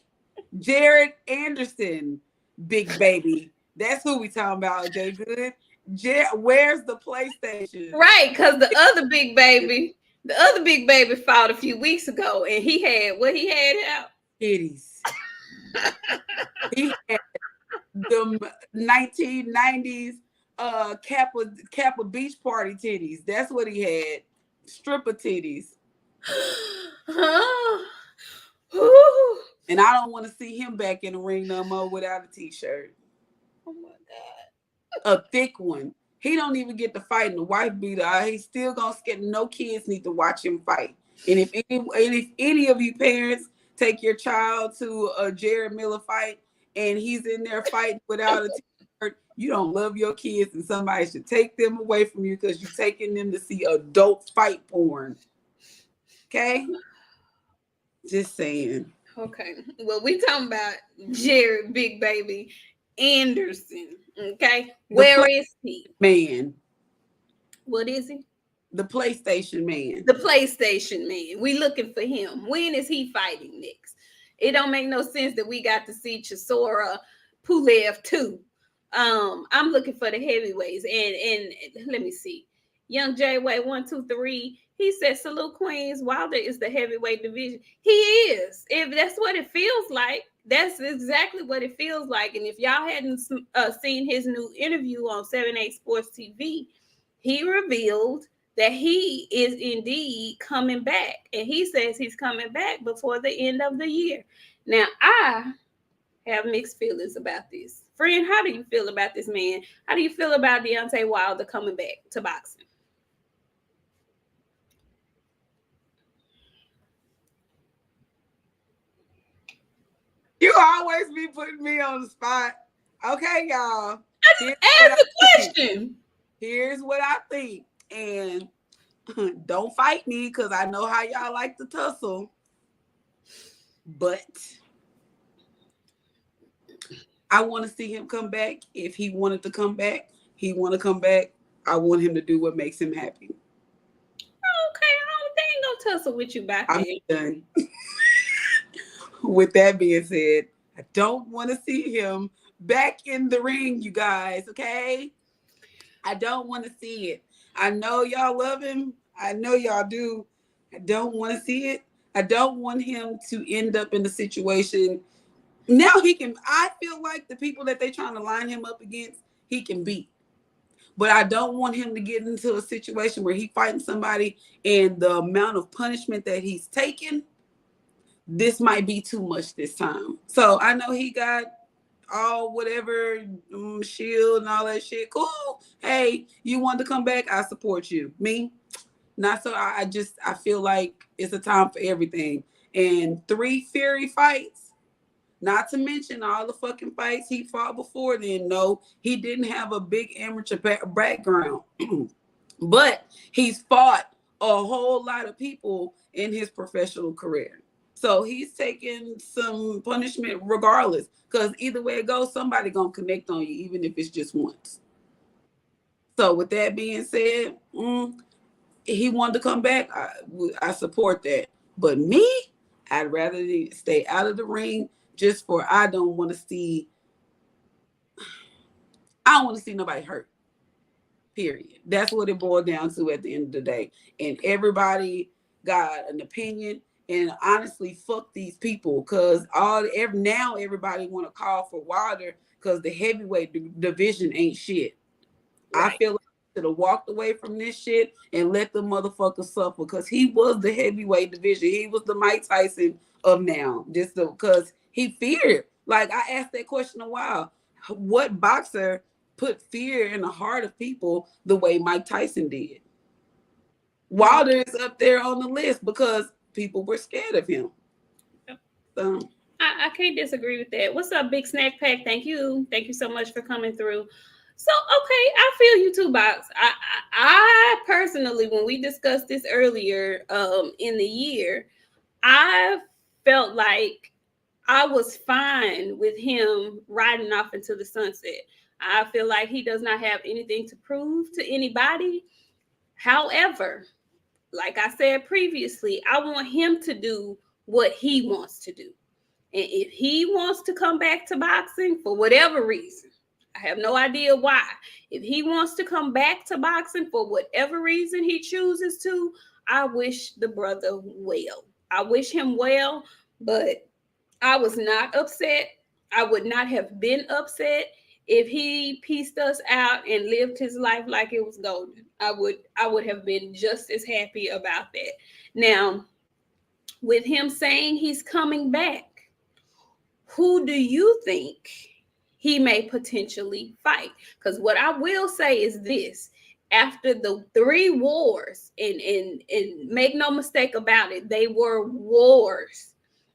Jared Anderson, Big Baby. That's who we talking about. Jay Good. Where's the PlayStation? Right, because the other Big Baby fought a few weeks ago, and he had what he had out. Titties. He had the 1990s Kappa beach party titties. That's what he had. Stripper titties. And I don't want to see him back in the ring no more without a t-shirt. Oh my God. A thick one. He don't even get to fight in the wife beater. He's still gonna get. No kids need to watch him fight. And if any of you parents take your child to a Jared Miller fight and he's in there fighting without a t-shirt, you don't love your kids, and somebody should take them away from you because you're taking them to see adult fight porn. Okay? Just saying. Okay. Well, we talking about Jared Big Baby Anderson. Okay. Where is he? Man. What is he? The PlayStation man. The PlayStation man. We looking for him. When is he fighting next? It don't make no sense that we got to see Chisora Pulev too. I'm looking for the heavyweights, and let me see. Young J Way 1, 2, 3. He said, "Salute Queens. Wilder is the heavyweight division." He is. If that's what it feels like, that's exactly what it feels like. And if y'all hadn't seen his new interview on 7/8 Sports TV, he revealed that he is indeed coming back, and he says he's coming back before the end of the year. Now, I have mixed feelings about this. Friend, how do you feel about this man? How do you feel about Deontay Wilder coming back to boxing? You always be putting me on the spot. Okay, y'all. Here's what Ask I the think. question. Here's what I think. And don't fight me because I know how y'all like to tussle. But I want to see him come back. If he wanted to come back, he want to come back. I want him to do what makes him happy. Okay, they ain't gonna tussle with you about I'm that. done. With that being said, I don't want to see him back in the ring, you guys. Okay, I don't want to see it. I know y'all love him. I know y'all do. I don't want to see it. I don't want him to end up in the situation. Now he can, I feel like the people that they trying to line him up against, he can beat. But I don't want him to get into a situation where he fighting somebody and the amount of punishment that he's taken, this might be too much this time. So I know he got all whatever shield and all that shit. Cool. Hey, you want to come back? I support you. Me, not so. I feel like it's a time for everything. And 3 Fury fights, not to mention all the fucking fights he fought before then. No, he didn't have a big amateur background, but he's fought a whole lot of people in his professional career. So he's taking some punishment regardless, because either way it goes, somebody gonna connect on you, even if it's just once. So with that being said, he wanted to come back. I support that. But me, I'd rather stay out of the ring just for I don't want to see nobody hurt. Period. That's what it boiled down to at the end of the day. And everybody got an opinion. And honestly, fuck these people, because now everybody want to call for Wilder because the heavyweight division ain't shit. Right. I feel like he should have walked away from this shit and let the motherfucker suffer, because he was the heavyweight division. He was the Mike Tyson of now, just because he feared. Like, I asked that question a while. What boxer put fear in the heart of people the way Mike Tyson did? Wilder is up there on the list because people were scared of him. So I can't disagree with that. What's up, Big Snack Pack? Thank you. Thank you so much for coming through. So, okay, I feel you too, Box. I personally, when we discussed this earlier in the year, I felt like I was fine with him riding off into the sunset. I feel like he does not have anything to prove to anybody. However, like I said previously, I want him to do what he wants to do. And if he wants to come back to boxing for whatever reason, I have no idea why. If he wants to come back to boxing for whatever reason he chooses to, I wish the brother well. I wish him well, but I was not upset. I would not have been upset if he pieced us out and lived his life like it was golden. I would have been just as happy about that. Now, with him saying he's coming back, who do you think he may potentially fight? Because what I will say is this: after the 3 wars, and make no mistake about it, they were wars.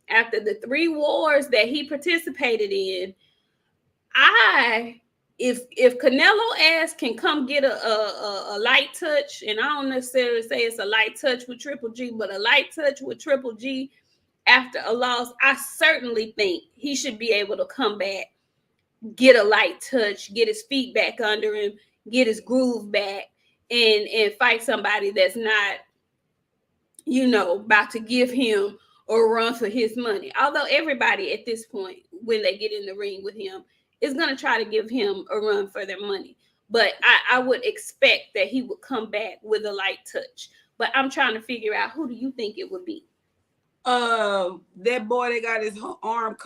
After the 3 wars that he participated in, if Canelo ass can come get a light touch, and I don't necessarily say it's a light touch with Triple G, but a light touch with Triple G after a loss, I certainly think he should be able to come back, get a light touch, get his feet back under him, get his groove back, and fight somebody that's not, about to give him a run for his money. Although everybody at this point, when they get in the ring with him, is going to try to give him a run for their money. But I would expect that he would come back with a light touch. But I'm trying to figure out, who do you think it would be? That boy that got his arm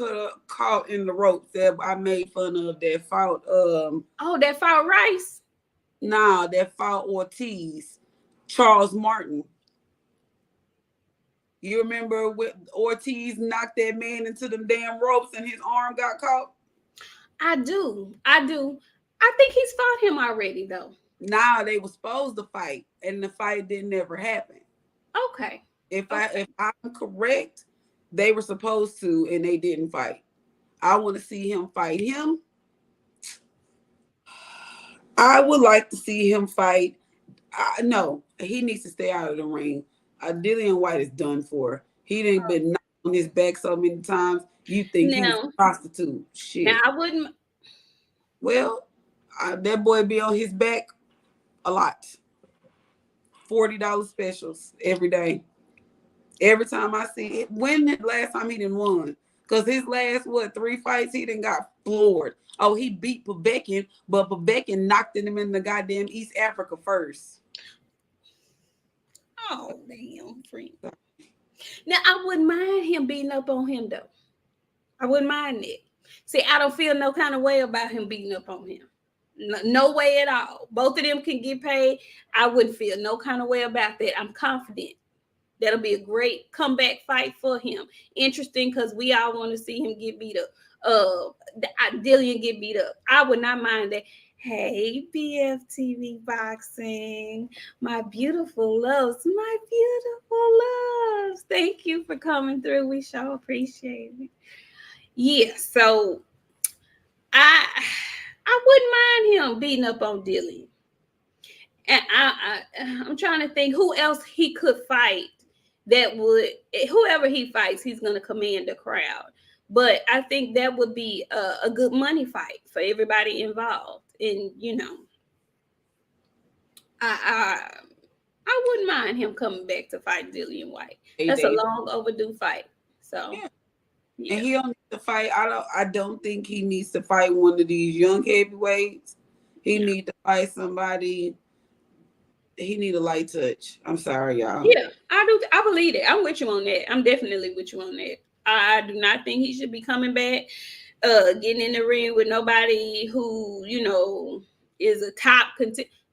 caught in the ropes that I made fun of, that fought that fought Rice? Nah, that fought Ortiz. Charles Martin. You remember when Ortiz knocked that man into them damn ropes and his arm got caught? I do. I think he's fought him already though. Nah, they were supposed to fight, and the fight didn't ever happen. Okay. If I'm correct, they were supposed to, and they didn't fight. I want to see him fight him, I would like to see him fight. No, he needs to stay out of the ring. Dillian White is done for. He didn't been knocked on his back so many times. You think he was a Now, prostitute? now Shit. I wouldn't. Well, that boy be on his back a lot. $40 specials every day. Every time I see it. When the last time he didn't won? Because his last, 3 fights, he didn't got floored. Oh, he beat Povetkin, but Povetkin knocked him in the goddamn East Africa first. Oh, damn, friend. Now, I wouldn't mind him beating up on him, though. I wouldn't mind it. See, I don't feel no kind of way about him beating up on him. No, no way at all. Both of them can get paid. I wouldn't feel no kind of way about that. I'm confident. That'll be a great comeback fight for him. Interesting because we all want to see him get beat up. Dillian get beat up. I would not mind that. Hey, BFTV Boxing, my beautiful loves, my beautiful loves. Thank you for coming through. We sure appreciate it. Yeah, so I wouldn't mind him beating up on Dillian. And I'm trying to think who else he could fight that would, whoever he fights, he's going to command the crowd. But I think that would be a good money fight for everybody involved. And I wouldn't mind him coming back to fight Dillian White. That's a long overdue fight. So yeah. And he don't need to fight. I don't think he needs to fight one of these young heavyweights. He need to fight somebody. He need a light touch. I'm sorry, y'all. Yeah, I do. I believe it. I'm with you on that. I'm definitely with you on that. I do not think he should be coming back, getting in the ring with nobody who is a top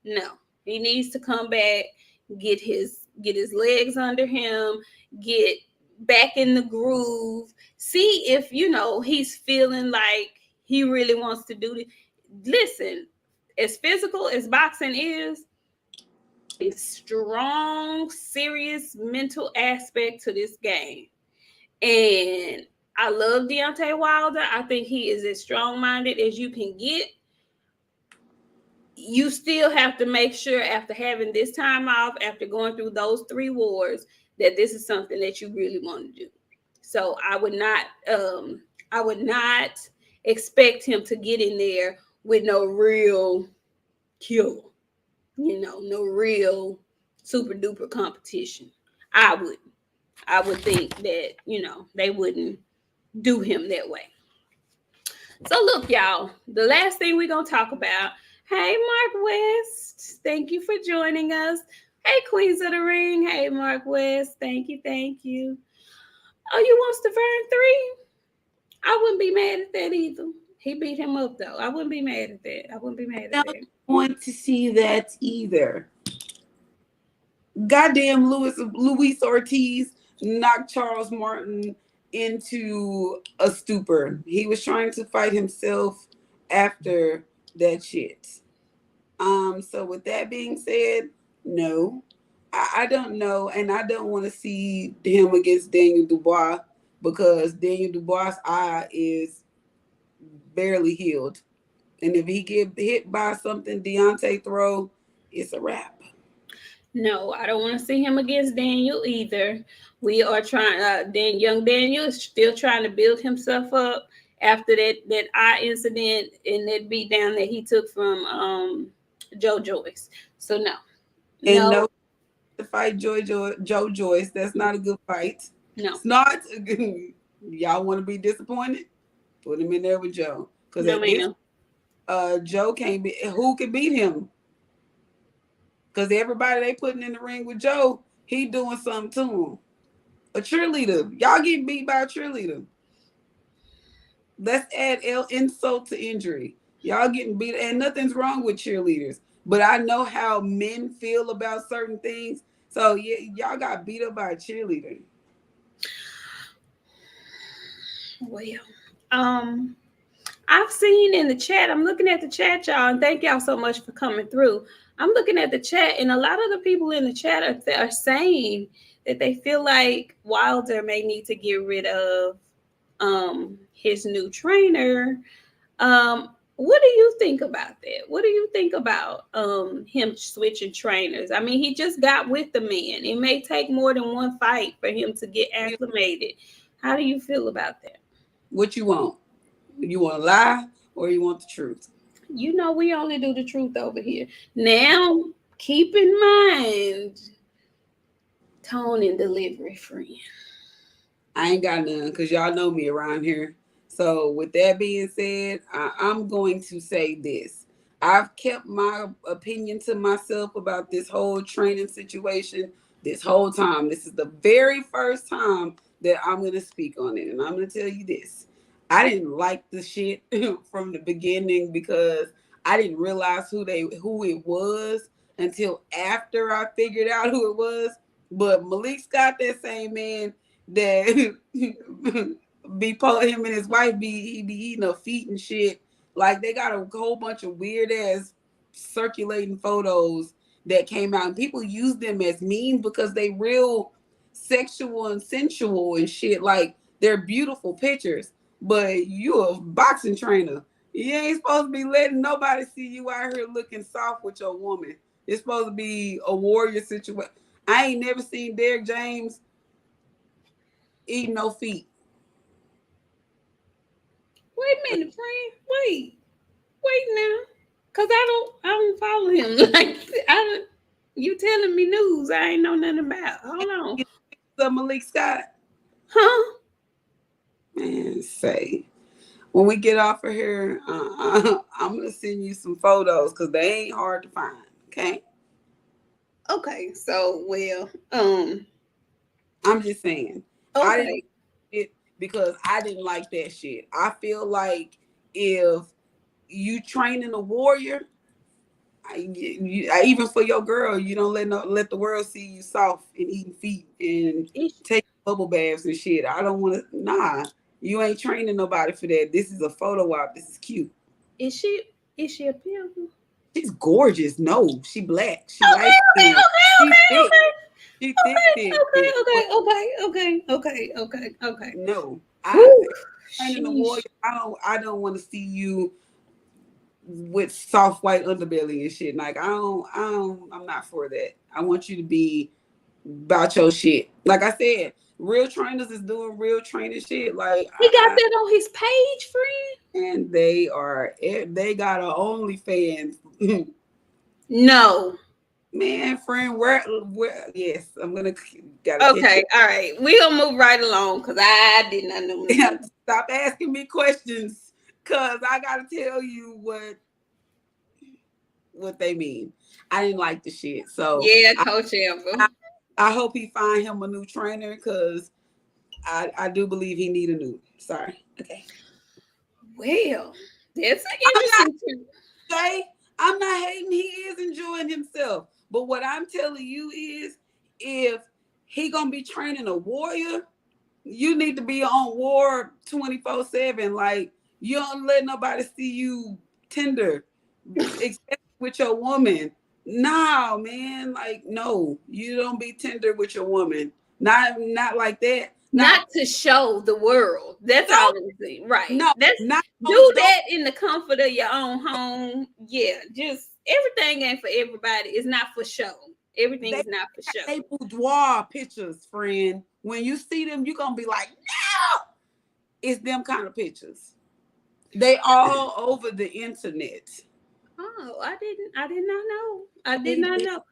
No, he needs to come back, get his legs under him, get back in the groove, see if he's feeling like he really wants to do this. Listen, as physical as boxing is, a strong, serious mental aspect to this game. And I love Deontay Wilder. I think he is as strong-minded as you can get. You still have to make sure after having this time off, after going through those 3 wars, that this is something that you really want to do. So I would not expect him to get in there with no real killer. No real super duper competition. I would think that, they wouldn't do him that way. So look, y'all, the last thing we're going to talk about. Hey, Mark West. Thank you for joining us. Hey, Queens of the Ring. Hey, Mark West. Thank you. Thank you. Oh, you want Stavern 3? I wouldn't be mad at that either. He beat him up, though. I wouldn't be mad at that. I wouldn't be mad at that. I don't want to see that either. Goddamn Luis Ortiz knocked Charles Martin into a stupor. He was trying to fight himself after that shit. So with that being said, no. I don't know, and I don't want to see him against Daniel Dubois because Daniel Dubois' eye is barely healed. And if he get hit by something Deontay throw, it's a wrap. No, I don't want to see him against Daniel either. We are trying. Young Daniel is still trying to build himself up after that eye incident and that beat down that he took from Joe Joyce. So no, no to fight Joe Joyce. That's not a good fight. No, it's not. Y'all want to be disappointed? Put him in there with Joe because Joe can't be. Who can beat him? Because everybody they putting in the ring with Joe, he doing something to him. A cheerleader. Y'all getting beat by a cheerleader. Let's add insult to injury. Y'all getting beat, and nothing's wrong with cheerleaders. But I know how men feel about certain things. So yeah, y'all got beat up by a cheerleader. Well, I've seen in the chat, I'm looking at the chat, y'all, and thank y'all so much for coming through. I'm looking at the chat, and a lot of the people in the chat are saying that they feel like Wilder may need to get rid of his new trainer. What do you think about that? What do you think about him switching trainers? I mean, he just got with the man. It may take more than one fight for him to get acclimated. How do you feel about that? What you want? You want to lie or you want the truth? You know, we only do the truth over here. Now, keep in mind, tone and delivery, friend. I ain't got none because y'all know me around here. So with that being said, I'm going to say this. I've kept my opinion to myself about this whole training situation this whole time. This is the very first time that I'm going to speak on it. And I'm going to tell you this. I didn't like the shit from the beginning because I didn't realize who it was until after I figured out who it was. But Malik Scott, that same man that him and his wife be eating her feet and shit. Like they got a whole bunch of weird ass circulating photos that came out, and people use them as memes because they real sexual and sensual and shit. Like they're beautiful pictures, but you a boxing trainer. You ain't supposed to be letting nobody see you out here looking soft with your woman. It's supposed to be a warrior situation. I ain't never seen Derrick James eating no feet. Wait a minute, friend. Wait now. Cause I don't follow him. Like you telling me news I ain't know nothing about. Hold on. The Malik Scott. Huh? Man, say when we get off of here, I'm gonna send you some photos because they ain't hard to find. Okay. Okay. So I'm just saying. okay. I didn't it because I didn't like that shit. I feel like if you training a warrior, even for your girl, you don't let the world see you soft and eating feet and take bubble baths and shit. I don't want to. Nah, you ain't training nobody for that. This is a photo op. This is cute. Is she a pilgrim? She's gorgeous. No, she black. She Okay, light okay, skin. She okay, thick. okay. She Okay. No, Whew, training the warrior. I don't want to see you with soft white underbelly and shit. Like I'm not for that. I want you to be about your shit. Like I said, real trainers is doing real training shit. Like he got that on his page, friend. And they got a OnlyFans. No. Man, friend, where yes, I'm gonna gotta okay, all right. We're gonna move right along because I did not know. Stop asking me questions because I gotta tell you what they mean. I didn't like the shit. So yeah, Coach Amber. I hope he find him a new trainer because I do believe he need a new. Sorry. Okay. Well, that's an interesting. I'm not hating. He is enjoying himself. But what I'm telling you is, if he gonna be training a warrior, you need to be on war 24/7. Like you don't let nobody see you tender, except with your woman. No, man. Like no, you don't be tender with your woman. Not like that. Not to show the world. That's all I'm saying. Right. No, that's not do that in the comfort of your own home. Yeah, just everything ain't for everybody. It's not for show. Everything is not for show. They boudoir pictures, friend. When you see them, you're gonna be like, no, it's them kind of pictures. They all over the internet. Oh, I did not know. I did not know.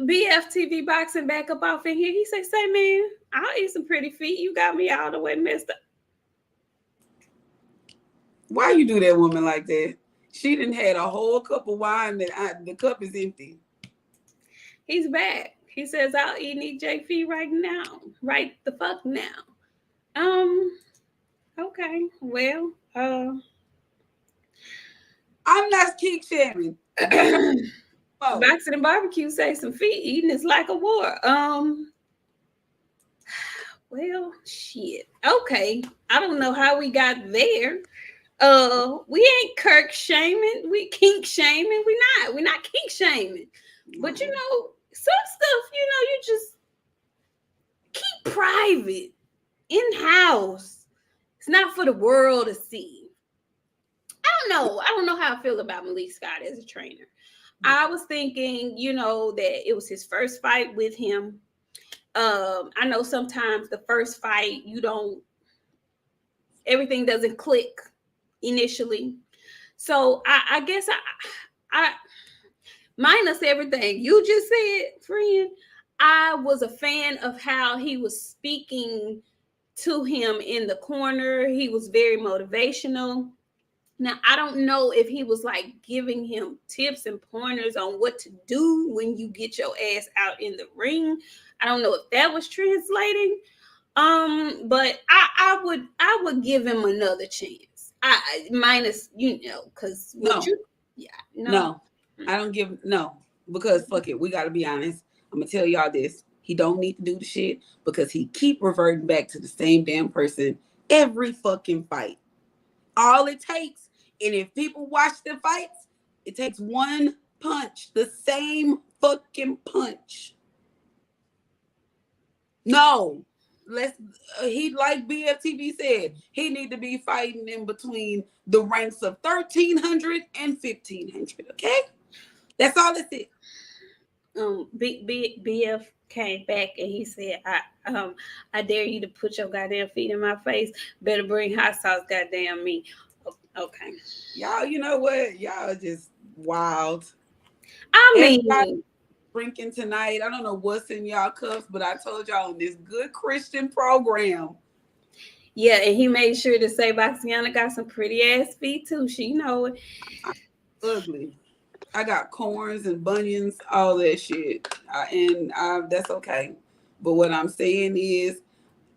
BFTV boxing back up off in here. He say, man, I'll eat some pretty feet. You got me all the way messed up. Why you do that woman like that? She done had a whole cup of wine that the cup is empty. He's back. He says, I'll eat Nik-J feet right now. Right the fuck now. Okay. Well, I'm not kink shaming. Boxing and barbecue say some feet eating is like a war. Well, shit. Okay. I don't know how we got there. We ain't Kirk shaming. We kink shaming. We're not kink shaming. But you know, some stuff, you just keep private in house. It's not for the world to see. I I don't know how I feel about Malik Scott as a trainer. I was thinking, that it was his first fight with him. I know sometimes the first fight, everything doesn't click initially. So I guess I minus everything you just said, friend, I was a fan of how he was speaking to him in the corner. He was very motivational. Now, I don't know if he was like giving him tips and pointers on what to do when you get your ass out in the ring. I don't know if that was translating. But I would give him another chance. I minus, because No. no. I don't give because fuck it. We gotta be honest. I'm gonna tell y'all this. He don't need to do the shit because he keep reverting back to the same damn person every fucking fight. All it takes, and if people watch the fights, it takes one punch, the same fucking punch. No, he, like BFTV said, he need to be fighting in between the ranks of 1,300 and 1,500. Okay, that's all it is. BF came back and he said, I dare you to put your goddamn feet in my face. Better bring hot sauce, goddamn me. Okay. Y'all, you know what? Y'all just wild. I mean, everybody drinking tonight. I don't know what's in y'all cups, but I told y'all on this good Christian program. Yeah, and he made sure to say BOXIANA got some pretty ass feet too. She know it. Ugly. I got corns and bunions, all that shit, and that's okay. But what I'm saying is,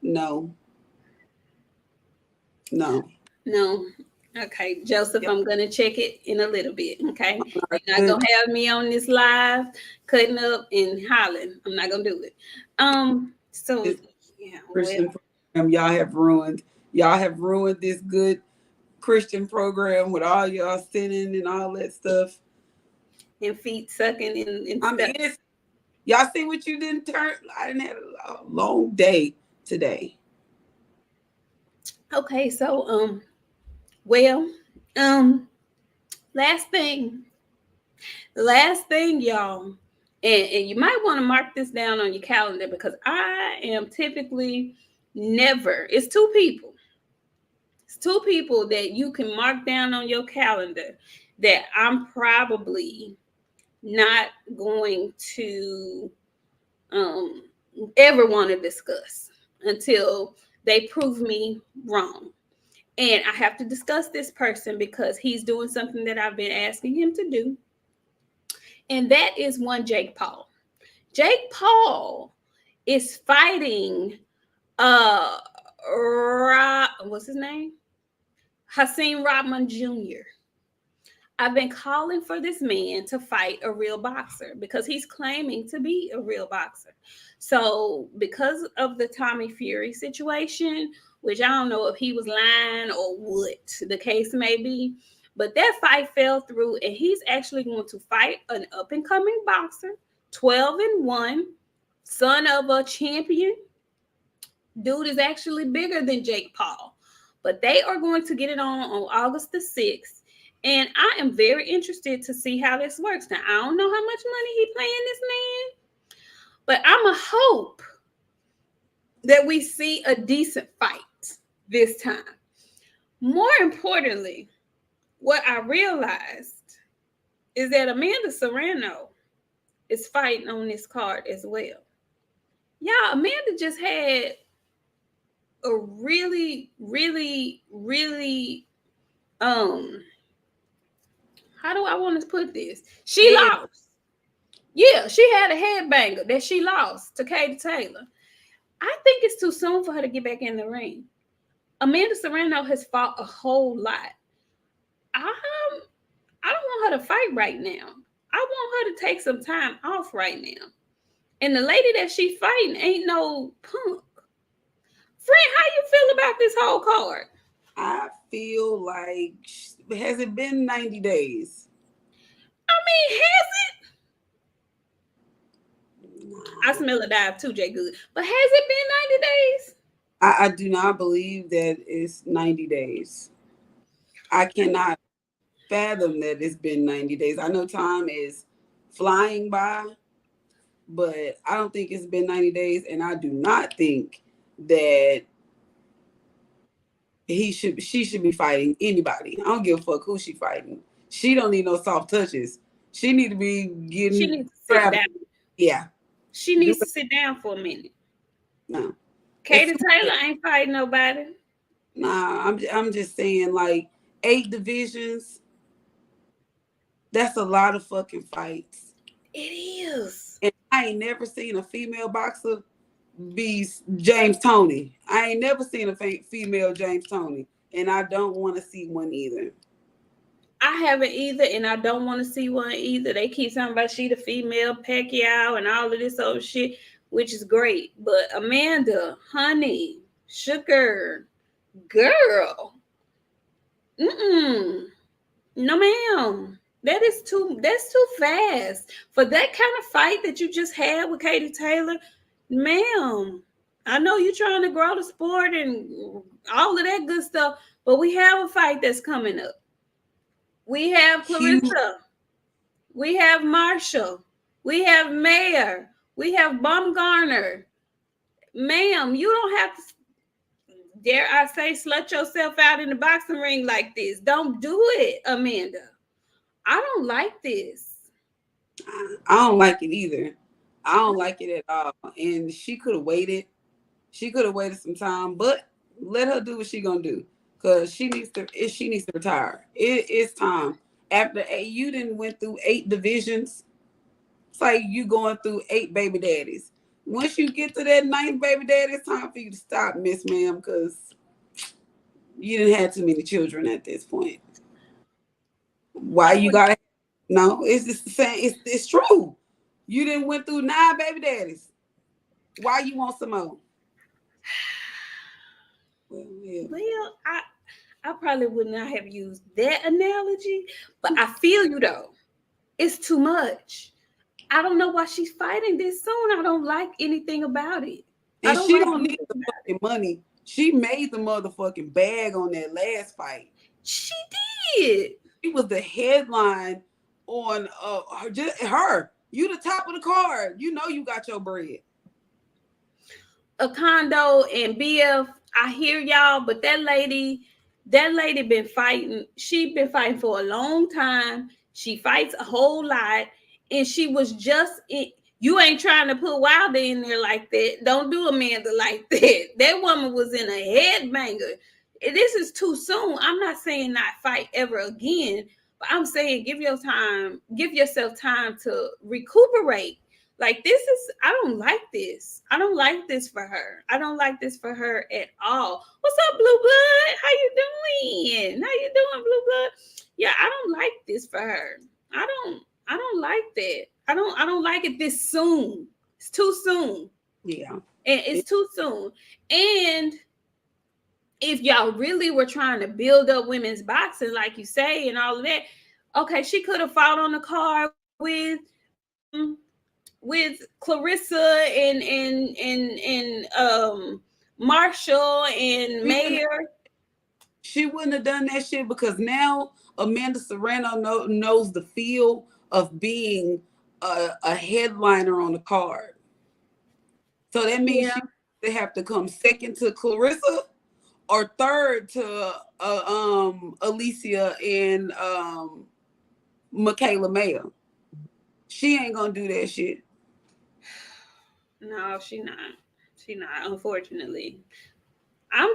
no. Okay, Joseph, yep. I'm gonna check it in a little bit. Okay, right. You're not gonna have me on this live cutting up and hollering. I'm not gonna do it. So yeah, Christian program, y'all have ruined this good Christian program with all y'all sinning and all that stuff. And feet sucking and I'm innocent. Y'all see what you didn't turn? I didn't have a long day today. Okay, so last thing, y'all, and you might want to mark this down on your calendar because I am typically never. It's two people that you can mark down on your calendar that I'm probably not going to ever want to discuss until they prove me wrong. And I have to discuss this person because he's doing something that I've been asking him to do. And that is one Jake Paul. Jake Paul is fighting what's his name? Hakeem Rodman Jr. I've been calling for this man to fight a real boxer because he's claiming to be a real boxer. So because of the Tommy Fury situation, which I don't know if he was lying or what the case may be, but that fight fell through and he's actually going to fight an up-and-coming boxer, 12-1, son of a champion. Dude is actually bigger than Jake Paul, but they are going to get it on August the 6th. And I am very interested to see how this works. Now, I don't know how much money he's paying this man, but I'm a hope that we see a decent fight this time. More importantly, what I realized is that Amanda Serrano is fighting on this card as well. Yeah, Amanda just had a really, really, really, how do I want to put this? She lost. Yeah, she had a headbanger that she lost to Katie Taylor. I think it's too soon for her to get back in the ring. Amanda Serrano has fought a whole lot. I don't want her to fight right now. I want her to take some time off right now. And the lady that she's fighting ain't no punk. Friend, how you feel about this whole card? I feel like, has it been 90 days? I mean, has it? I smell a dive too, Jay Good. But has it been 90 days? I do not believe that it's 90 days. I cannot fathom that it's been 90 days. I know time is flying by, but I don't think it's been 90 days, and I do not think that she should be fighting anybody. I don't give a fuck who she fighting. She don't need no soft touches. She need to be getting. She needs to sit down. Yeah. She needs to sit down for a minute. No. Katie Taylor ain't fighting nobody. Nah, I'm just saying, like, 8 divisions. That's a lot of fucking fights. It is. And I ain't never seen a female boxer be James Toney. I ain't never seen a female James Toney, and I don't want to see one either. I haven't either, and I don't want to see one either. They keep talking about she the female Pacquiao and all of this old shit, which is great. But Amanda, honey, sugar, girl, no ma'am. That's too fast for that kind of fight that you just had with Katie Taylor, ma'am. I know you're trying to grow the sport and all of that good stuff, but we have a fight that's coming up. We have Clarissa, we have Marshall, we have Mayer, we have Baumgartner. Ma'am, you don't have to, dare I say, slut yourself out in the boxing ring like this. Don't do it, Amanda. I don't like this. I don't like it either. I don't like it at all. And she could have waited. She could have waited some time, but let her do what she gonna do. Cause she needs to retire. It's time. After you didn't went through 8 divisions, it's like you going through 8 baby daddies. Once you get to that 9th baby daddy, it's time for you to stop, Miss Ma'am, because you didn't have too many children at this point. Why you gotta? No, it's just the same. It's true. You didn't went through 9 baby daddies. Why you want some more? Well, I probably would not have used that analogy, but I feel you though. It's too much. I don't know why she's fighting this soon. I don't like anything about it. And she don't need the fucking money. She made the motherfucking bag on that last fight. She did. She was the headline on her. You the top of the card. You know you got your bread. Kondo and BF, I hear y'all, but that lady been fighting. She been fighting for a long time. She fights a whole lot, and she was just in. You ain't trying to put Wilder in there like that. Don't do Amanda like that. That woman was in a headbanger. This is too soon. I'm not saying not fight ever again, but I'm saying give yourself time to recuperate. Like this is, I don't like this. I don't like this for her. I don't like this for her at all. What's up, Blue Blood? How you doing? Blue Blood? Yeah, I don't like this for her. I don't like that. I don't like it this soon. It's too soon. Yeah. And it's too soon. And if y'all really were trying to build up women's boxing, like you say, and all of that, okay, she could have fought on the card with Clarissa and Marshall and Mayer. She wouldn't have done that shit because now Amanda Serrano knows the feel of being a headliner on the card. So that means they have to come second to Clarissa or third to Alicia and Michaela Mayer. She ain't gonna do that shit. No, she not. She not, unfortunately. I'm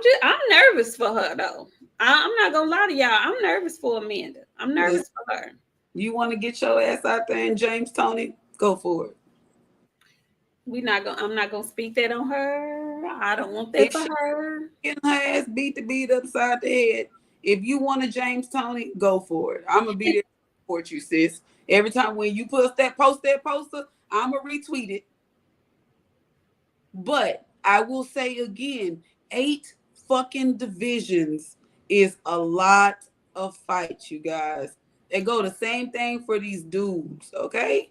nervous for her though. I'm not gonna lie to y'all. I'm nervous for Amanda. I'm nervous for her. You want to get your ass out there and James Toney? Go for it. I'm not gonna speak that on her. I don't want that for her. Getting her ass beat upside the head. If you want a James Toney, go for it. I'm gonna be there to support you, sis. Every time when you post that poster, I'm gonna retweet it. But I will say again, 8 fucking divisions is a lot of fights, you guys. They go the same thing for these dudes, okay?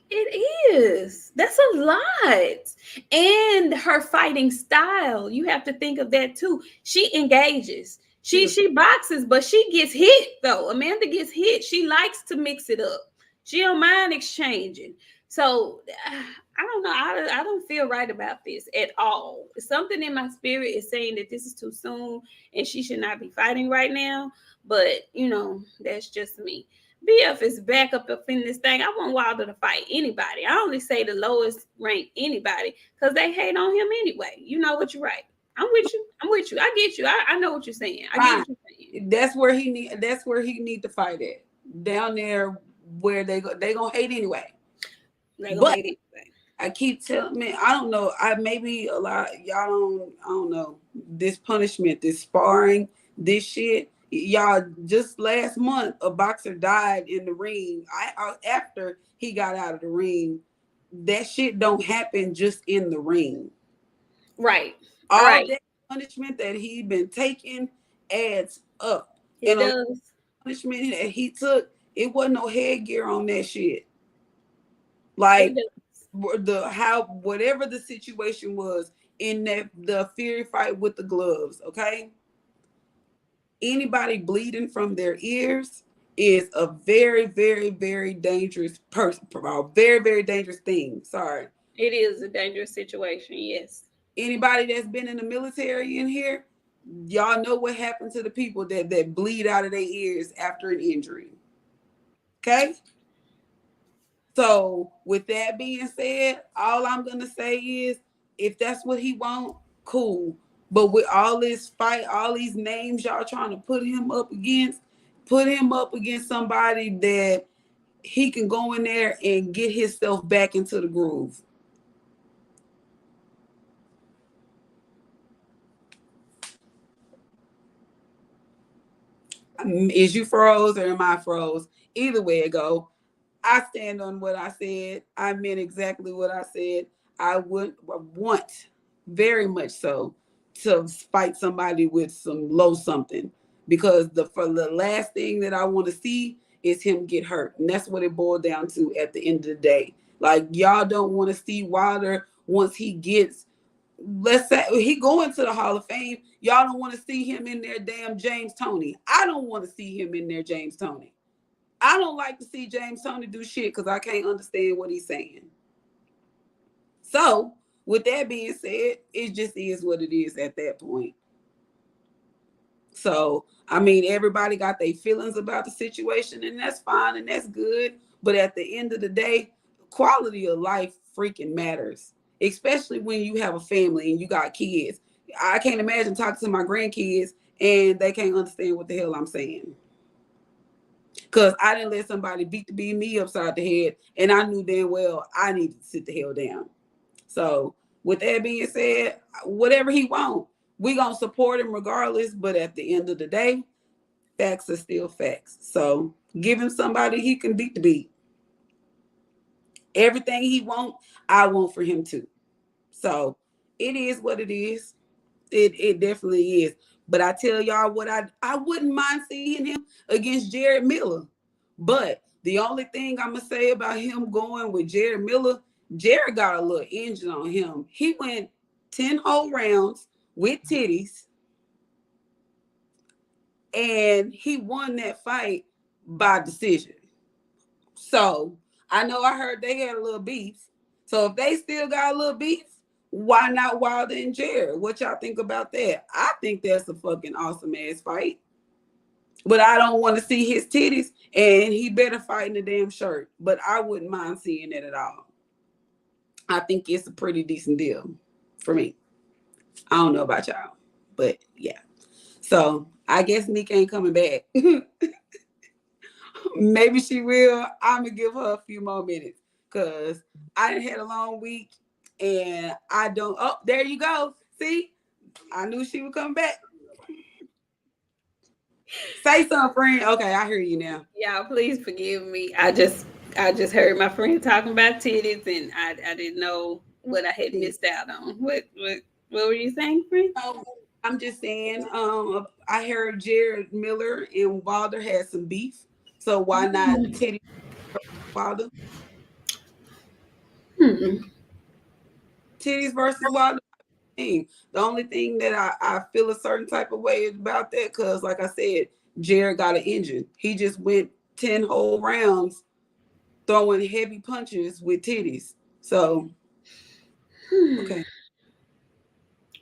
It is. That's a lot. And her fighting style, you have to think of that too. She engages. She boxes, but she gets hit though. Amanda gets hit. She likes to mix it up. She don't mind exchanging. So I don't know. I don't feel right about this at all. Something in my spirit is saying that this is too soon and she should not be fighting right now. But that's just me. BF is back up in this thing. I want Wilder to fight anybody. I only say the lowest ranked anybody because they hate on him anyway. You know what? You're right. I'm with you. I get you. I know what you're saying. I get what you're saying. That's where he need to fight at. Down there where they gonna hate anyway. They gonna hate anyway. I keep telling me, I don't know. Maybe a lot y'all I don't know. This punishment, this sparring, this shit. Y'all, just last month, a boxer died in the ring. After he got out of the ring, that shit don't happen just in the ring. Right. All that punishment that he been taking adds up. It does. Punishment that he took, it wasn't no headgear on that shit. Like whatever the situation was in the Fury fight with the gloves, okay? Anybody bleeding from their ears is a very, very, very dangerous person. Very, very dangerous thing. Sorry. It is a dangerous situation, yes. Anybody that's been in the military in here, y'all know what happened to the people that bleed out of their ears after an injury. Okay? So with that being said, all I'm going to say is if that's what he want, cool. But with all this fight, all these names y'all trying to put him up against somebody that he can go in there and get himself back into the groove. Is you froze or am I froze? Either way it go. I stand on what I said. I meant exactly what I said. I would want very much so to fight somebody with some low something, because the last thing that I want to see is him get hurt. And that's what it boiled down to at the end of the day. Like, y'all don't want to see Wilder once he gets, let's say he going to the Hall of Fame. Y'all don't want to see him in there damn James Toney. I don't want to see him in there James Toney. I don't like to see James Toney do shit because I can't understand what he's saying. So, with that being said, it just is what it is at that point. So, I mean, everybody got their feelings about the situation, and that's fine and that's good. But at the end of the day, quality of life freaking matters, especially when you have a family and you got kids. I can't imagine talking to my grandkids and they can't understand what the hell I'm saying. Because I didn't let somebody beat me upside the head, and I knew damn well I needed to sit the hell down. So with that being said, whatever he wants, we going to support him regardless. But at the end of the day, facts are still facts. So give him somebody he can beat. Everything he wants, I want for him too. So it is what it is. It definitely is. But I tell y'all what, I wouldn't mind seeing him against Jared Miller. But the only thing I'm going to say about him going with Jared Miller, Jared got a little engine on him. He went 10 whole rounds with titties, and he won that fight by decision. So I know I heard they had a little beef. So if they still got a little beef, why not Wilder and Jared? What y'all think about that? I think that's a fucking awesome ass fight. But I don't want to see his titties, and he better fight in the damn shirt. But I wouldn't mind seeing it at all. I think it's a pretty decent deal for me. I don't know about y'all, but yeah. So I guess Nik ain't coming back. Maybe she will. I'm going to give her a few more minutes because I done had a long week. And I don't. Oh, there you go. See, I knew she would come back. Say something, friend. Okay, I hear you now. Y'all, please forgive me. I just heard my friend talking about titties, and I didn't know what I had missed out on. What were you saying, friend? I'm just saying. I heard Jared Miller and Wilder had some beef, so why not titties Wilder? Titties versus Wilder. thing. The only thing that I feel a certain type of way about that, because like I said, Jared got an engine. He just went 10 whole rounds throwing heavy punches with titties. So, okay.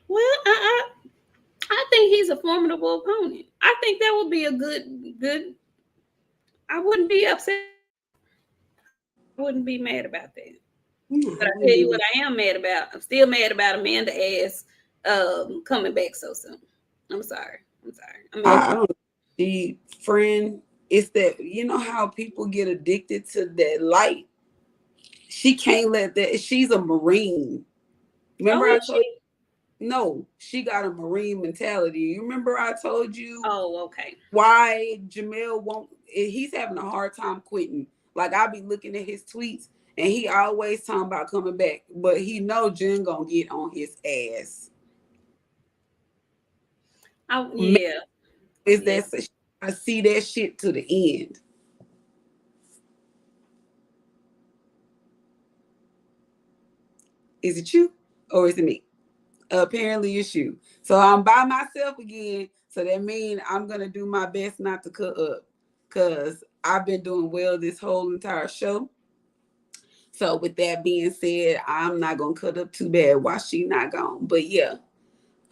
Well, I think he's a formidable opponent. I think that would be a good. I wouldn't be upset. I wouldn't be mad about that. But I tell you what I am mad about. I'm still mad about Amanda ass coming back so soon. I'm sorry. I don't the friend. It's that, you know how people get addicted to that light. She can't let that. She's a Marine. Remember I told you? No, she got a Marine mentality. You remember I told you? Oh, okay. Why Jamel won't? He's having a hard time quitting. Like I'll be looking at his tweets, and he always talking about coming back, but he know Jen gonna get on his ass. Oh yeah. Is that I see that shit to the end. Is it you or is it me? Apparently it's you. So I'm by myself again. So that means I'm gonna do my best not to cut up, because I've been doing well this whole entire show. So with that being said, I'm not gonna cut up too bad while she not gone. But yeah,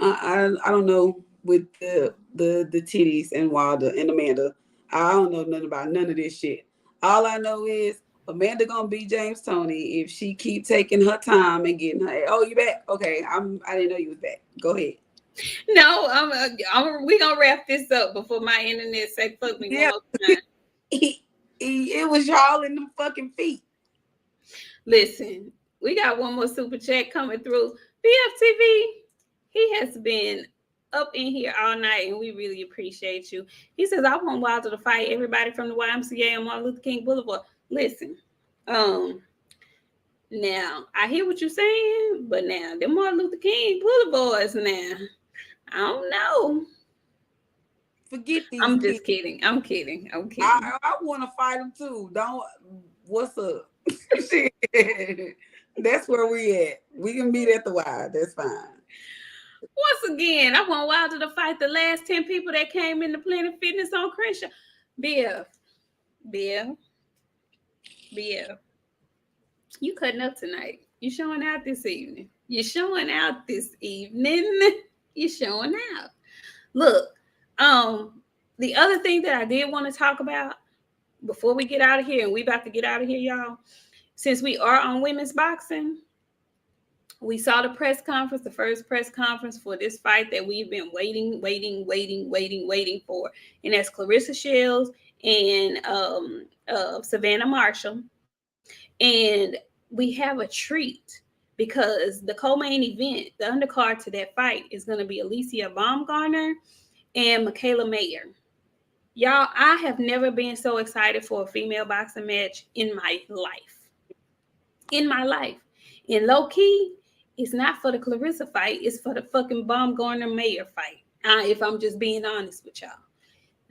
I don't know with the titties and Wilder and Amanda. I don't know nothing about none of this shit. All I know is Amanda gonna beat James Toney if she keep taking her time and getting her. Oh, you back? Okay, I didn't know you was back. Go ahead. No, we gonna wrap this up before my internet say fuck me one more time. It was y'all in them fucking feet. Listen, we got one more super chat coming through. BFTV, he has been up in here all night, and we really appreciate you. He says, I want Wilder to fight everybody from the YMCA and Martin Luther King Boulevard. Listen, now I hear what you're saying, but now the Martin Luther King Boulevards now, I don't know. Forget these. I'm just kidding. I'm kidding. I want to fight them too. Don't. What's up? That's where we at. We can meet at the Y. That's fine. Once again, I want Wilder to fight the last 10 people that came into Planet Fitness on Crenshaw. BF. You cutting up tonight. You showing out this evening. You're showing out. Look, the other thing that I did want to talk about before we get out of here, and we about to get out of here, y'all, since we are on women's boxing, we saw the press conference, the first press conference for this fight that we've been waiting for. And that's Clarissa Shields and Savannah Marshall. And we have a treat because the co-main event, the undercard to that fight, is going to be Alicia Baumgartner and Michaela Mayer. Y'all, I have never been so excited for a female boxing match in my life. And low key, it's not for the Clarissa fight. It's for the fucking Baumgartner-Mayer fight. If I'm just being honest with y'all.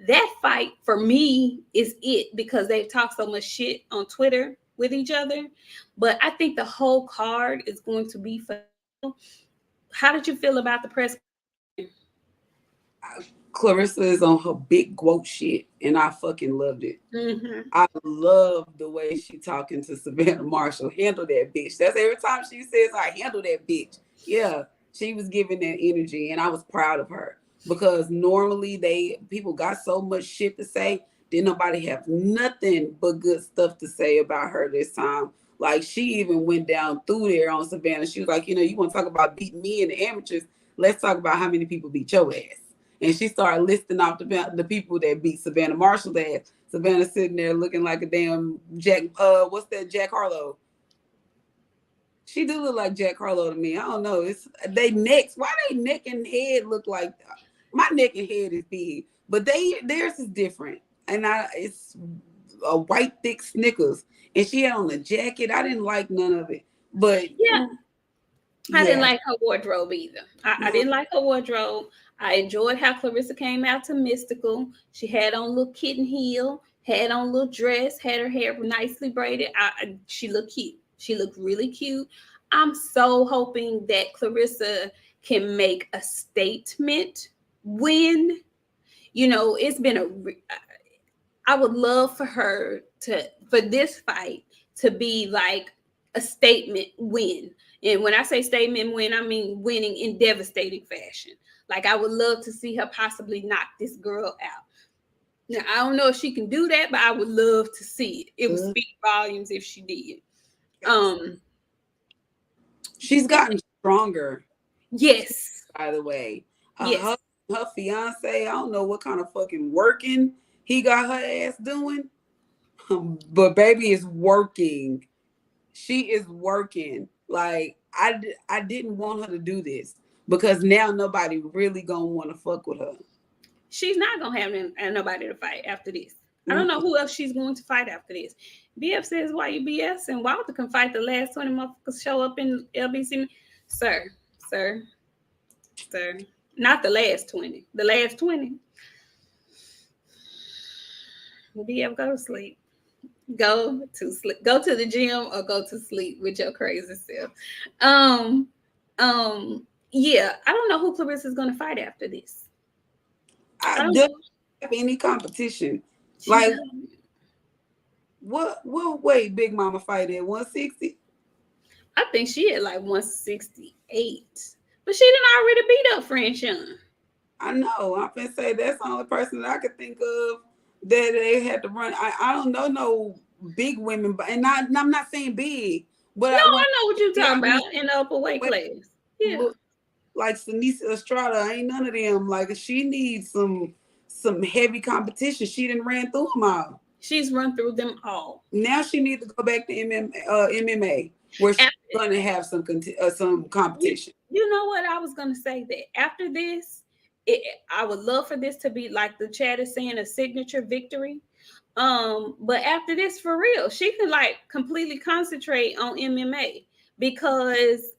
That fight, for me, is it because they've talked so much shit on Twitter with each other. But I think the whole card is going to be for. How did you feel about the press? Clarissa is on her big quote shit, and I fucking loved it. Mm-hmm. I love the way she talking to Savannah Marshall. Handle that bitch. That's every time she says, I handle that bitch. Yeah, she was giving that energy, and I was proud of her because normally people got so much shit to say. Didn't nobody have nothing but good stuff to say about her this time. Like she even went down through there on Savannah. She was like, you want to talk about beating me in the amateurs? Let's talk about how many people beat your ass. And she started listing off the people that beat Savannah Marshall's ass. Savannah sitting there looking like a damn Jack. What's that? Jack Harlow. She do look like Jack Harlow to me. I don't know. It's they necks. Why they neck and head look like that? My neck and head is big, but theirs is different. And it's a white thick Snickers, and she had on a jacket. I didn't like none of it, but yeah. I didn't like her wardrobe either. I didn't like her wardrobe. I enjoyed how Clarissa came out to Mystical. She had on a little kitten heel, had on a little dress, had her hair nicely braided. She looked cute. She looked really cute. I'm so hoping that Clarissa can make a statement win. You know, it's been I would love for her for this fight to be like a statement win. And when I say statement win, I mean winning in devastating fashion. Like I would love to see her possibly knock this girl out. Now I don't know if she can do that, but I would love to see it. It would speak volumes if she did. She's gotten stronger. Yes. By the way, Yes. her fiance, I don't know what kind of fucking working he got her ass doing, but baby is working. She is working. Like I didn't want her to do this because now nobody really gonna want to fuck with her. She's not gonna have nobody to fight after this. I don't know who else she's going to fight after this. BF says, why you BS? And Walter can fight the last 20 motherfuckers show up in LBC. Sir. Not the last 20. The last 20. BF, go to sleep. Go to sleep. Go to the gym or go to sleep with your crazy self. Yeah, I don't know who Clarissa's gonna fight after this. I don't have any competition. Like what weight Big Mama fight at? 160? I think she at like 168. But she didn't already beat up French Young. I know. I'm gonna say that's the only person that I could think of that they had to run. I don't know no big women, but I'm not saying big, but I know what you're talking about in the upper weight class. Yeah. Like Sinisa Estrada, ain't none of them. Like she needs some heavy competition. She didn't ran through them all. She's run through them all. Now she needs to go back to MMA, where she's going to have some competition. You know what? I was going to say that after this, I would love for this to be like the chat is saying, a signature victory. But after this, for real, she can like completely concentrate on MMA because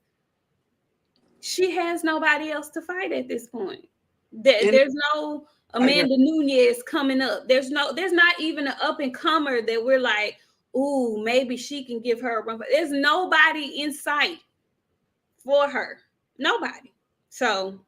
she has nobody else to fight at this point. There's no Amanda Nunes coming up. There's not even an up and comer that we're like, ooh, maybe she can give her a run. There's nobody in sight for her. Nobody. So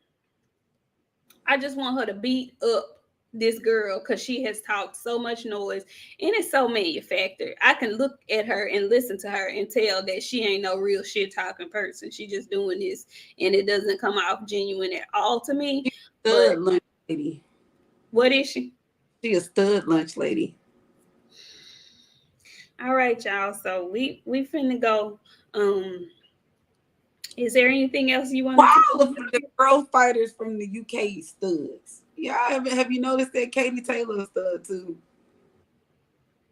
I just want her to beat up this girl because she has talked so much noise and it's so manufactured. I can look at her and listen to her and tell that she ain't no real shit talking person. She just doing this and it doesn't come off genuine at all to me. Stud lunch lady. What is she? She a stud lunch lady. All right, y'all. So we finna go. Is there anything else you want to the girl fighters from the UK studs? Yeah, have you noticed that Katie Taylor is stud too?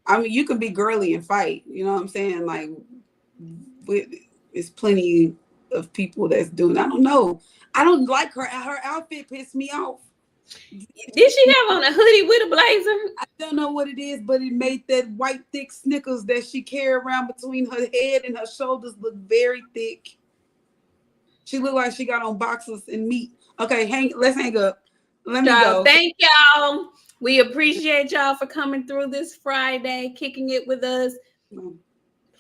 I mean, you can be girly and fight. You know what I'm saying? Like, it's plenty of people that's doing. I don't know. I don't like her. Her outfit pissed me off. Did she have on a hoodie with a blazer? I don't know what it is, but it made that white thick Snickers that she carried around between her head and her shoulders look very thick. She looked like she got on boxers and meat. Okay, let's hang up. Let me go. Thank y'all. We appreciate y'all for coming through this Friday, kicking it with us.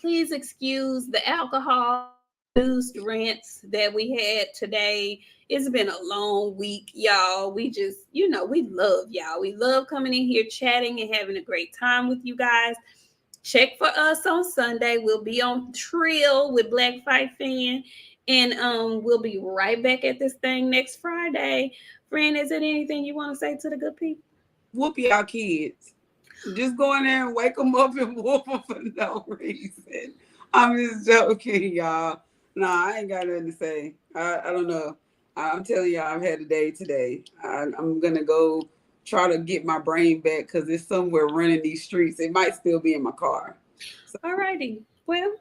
Please excuse the alcohol-induced rants that we had today. It's been a long week, y'all. We just, we love y'all. We love coming in here, chatting and having a great time with you guys. Check for us on Sunday. We'll be on Trill with Black Fight Fan. And we'll be right back at this thing next Friday. Friend, is there anything you want to say to the good people? Whoop y'all kids. Just go in there and wake them up and whoop them for no reason. I'm just joking, y'all. Nah, I ain't got nothing to say. I don't know. I'm telling y'all, I've had a day today. I'm going to go try to get my brain back because it's somewhere running these streets. It might still be in my car. So. All righty. Well,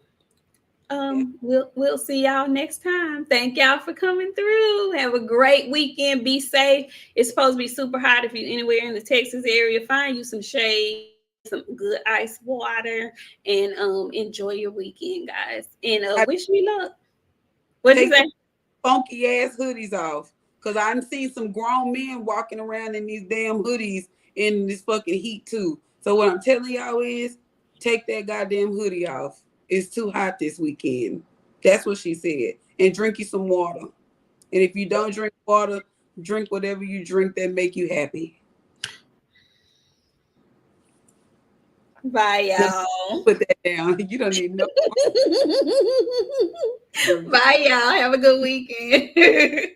we'll see y'all next time. Thank y'all for coming through. Have a great weekend. Be safe. It's supposed to be super hot. If you're anywhere in the Texas area, find you some shade, some good ice water, and enjoy your weekend, guys. And wish me luck. What you say? Funky ass hoodies off, because I've seen some grown men walking around in these damn hoodies in this fucking heat too. So what I'm telling y'all is, take that goddamn hoodie off. it's too hot this weekend. That's what she said. And drink you some water. And if you don't drink water, drink whatever you drink that make you happy. Bye, y'all. Put that down. You don't need no. Bye, y'all. Have a good weekend.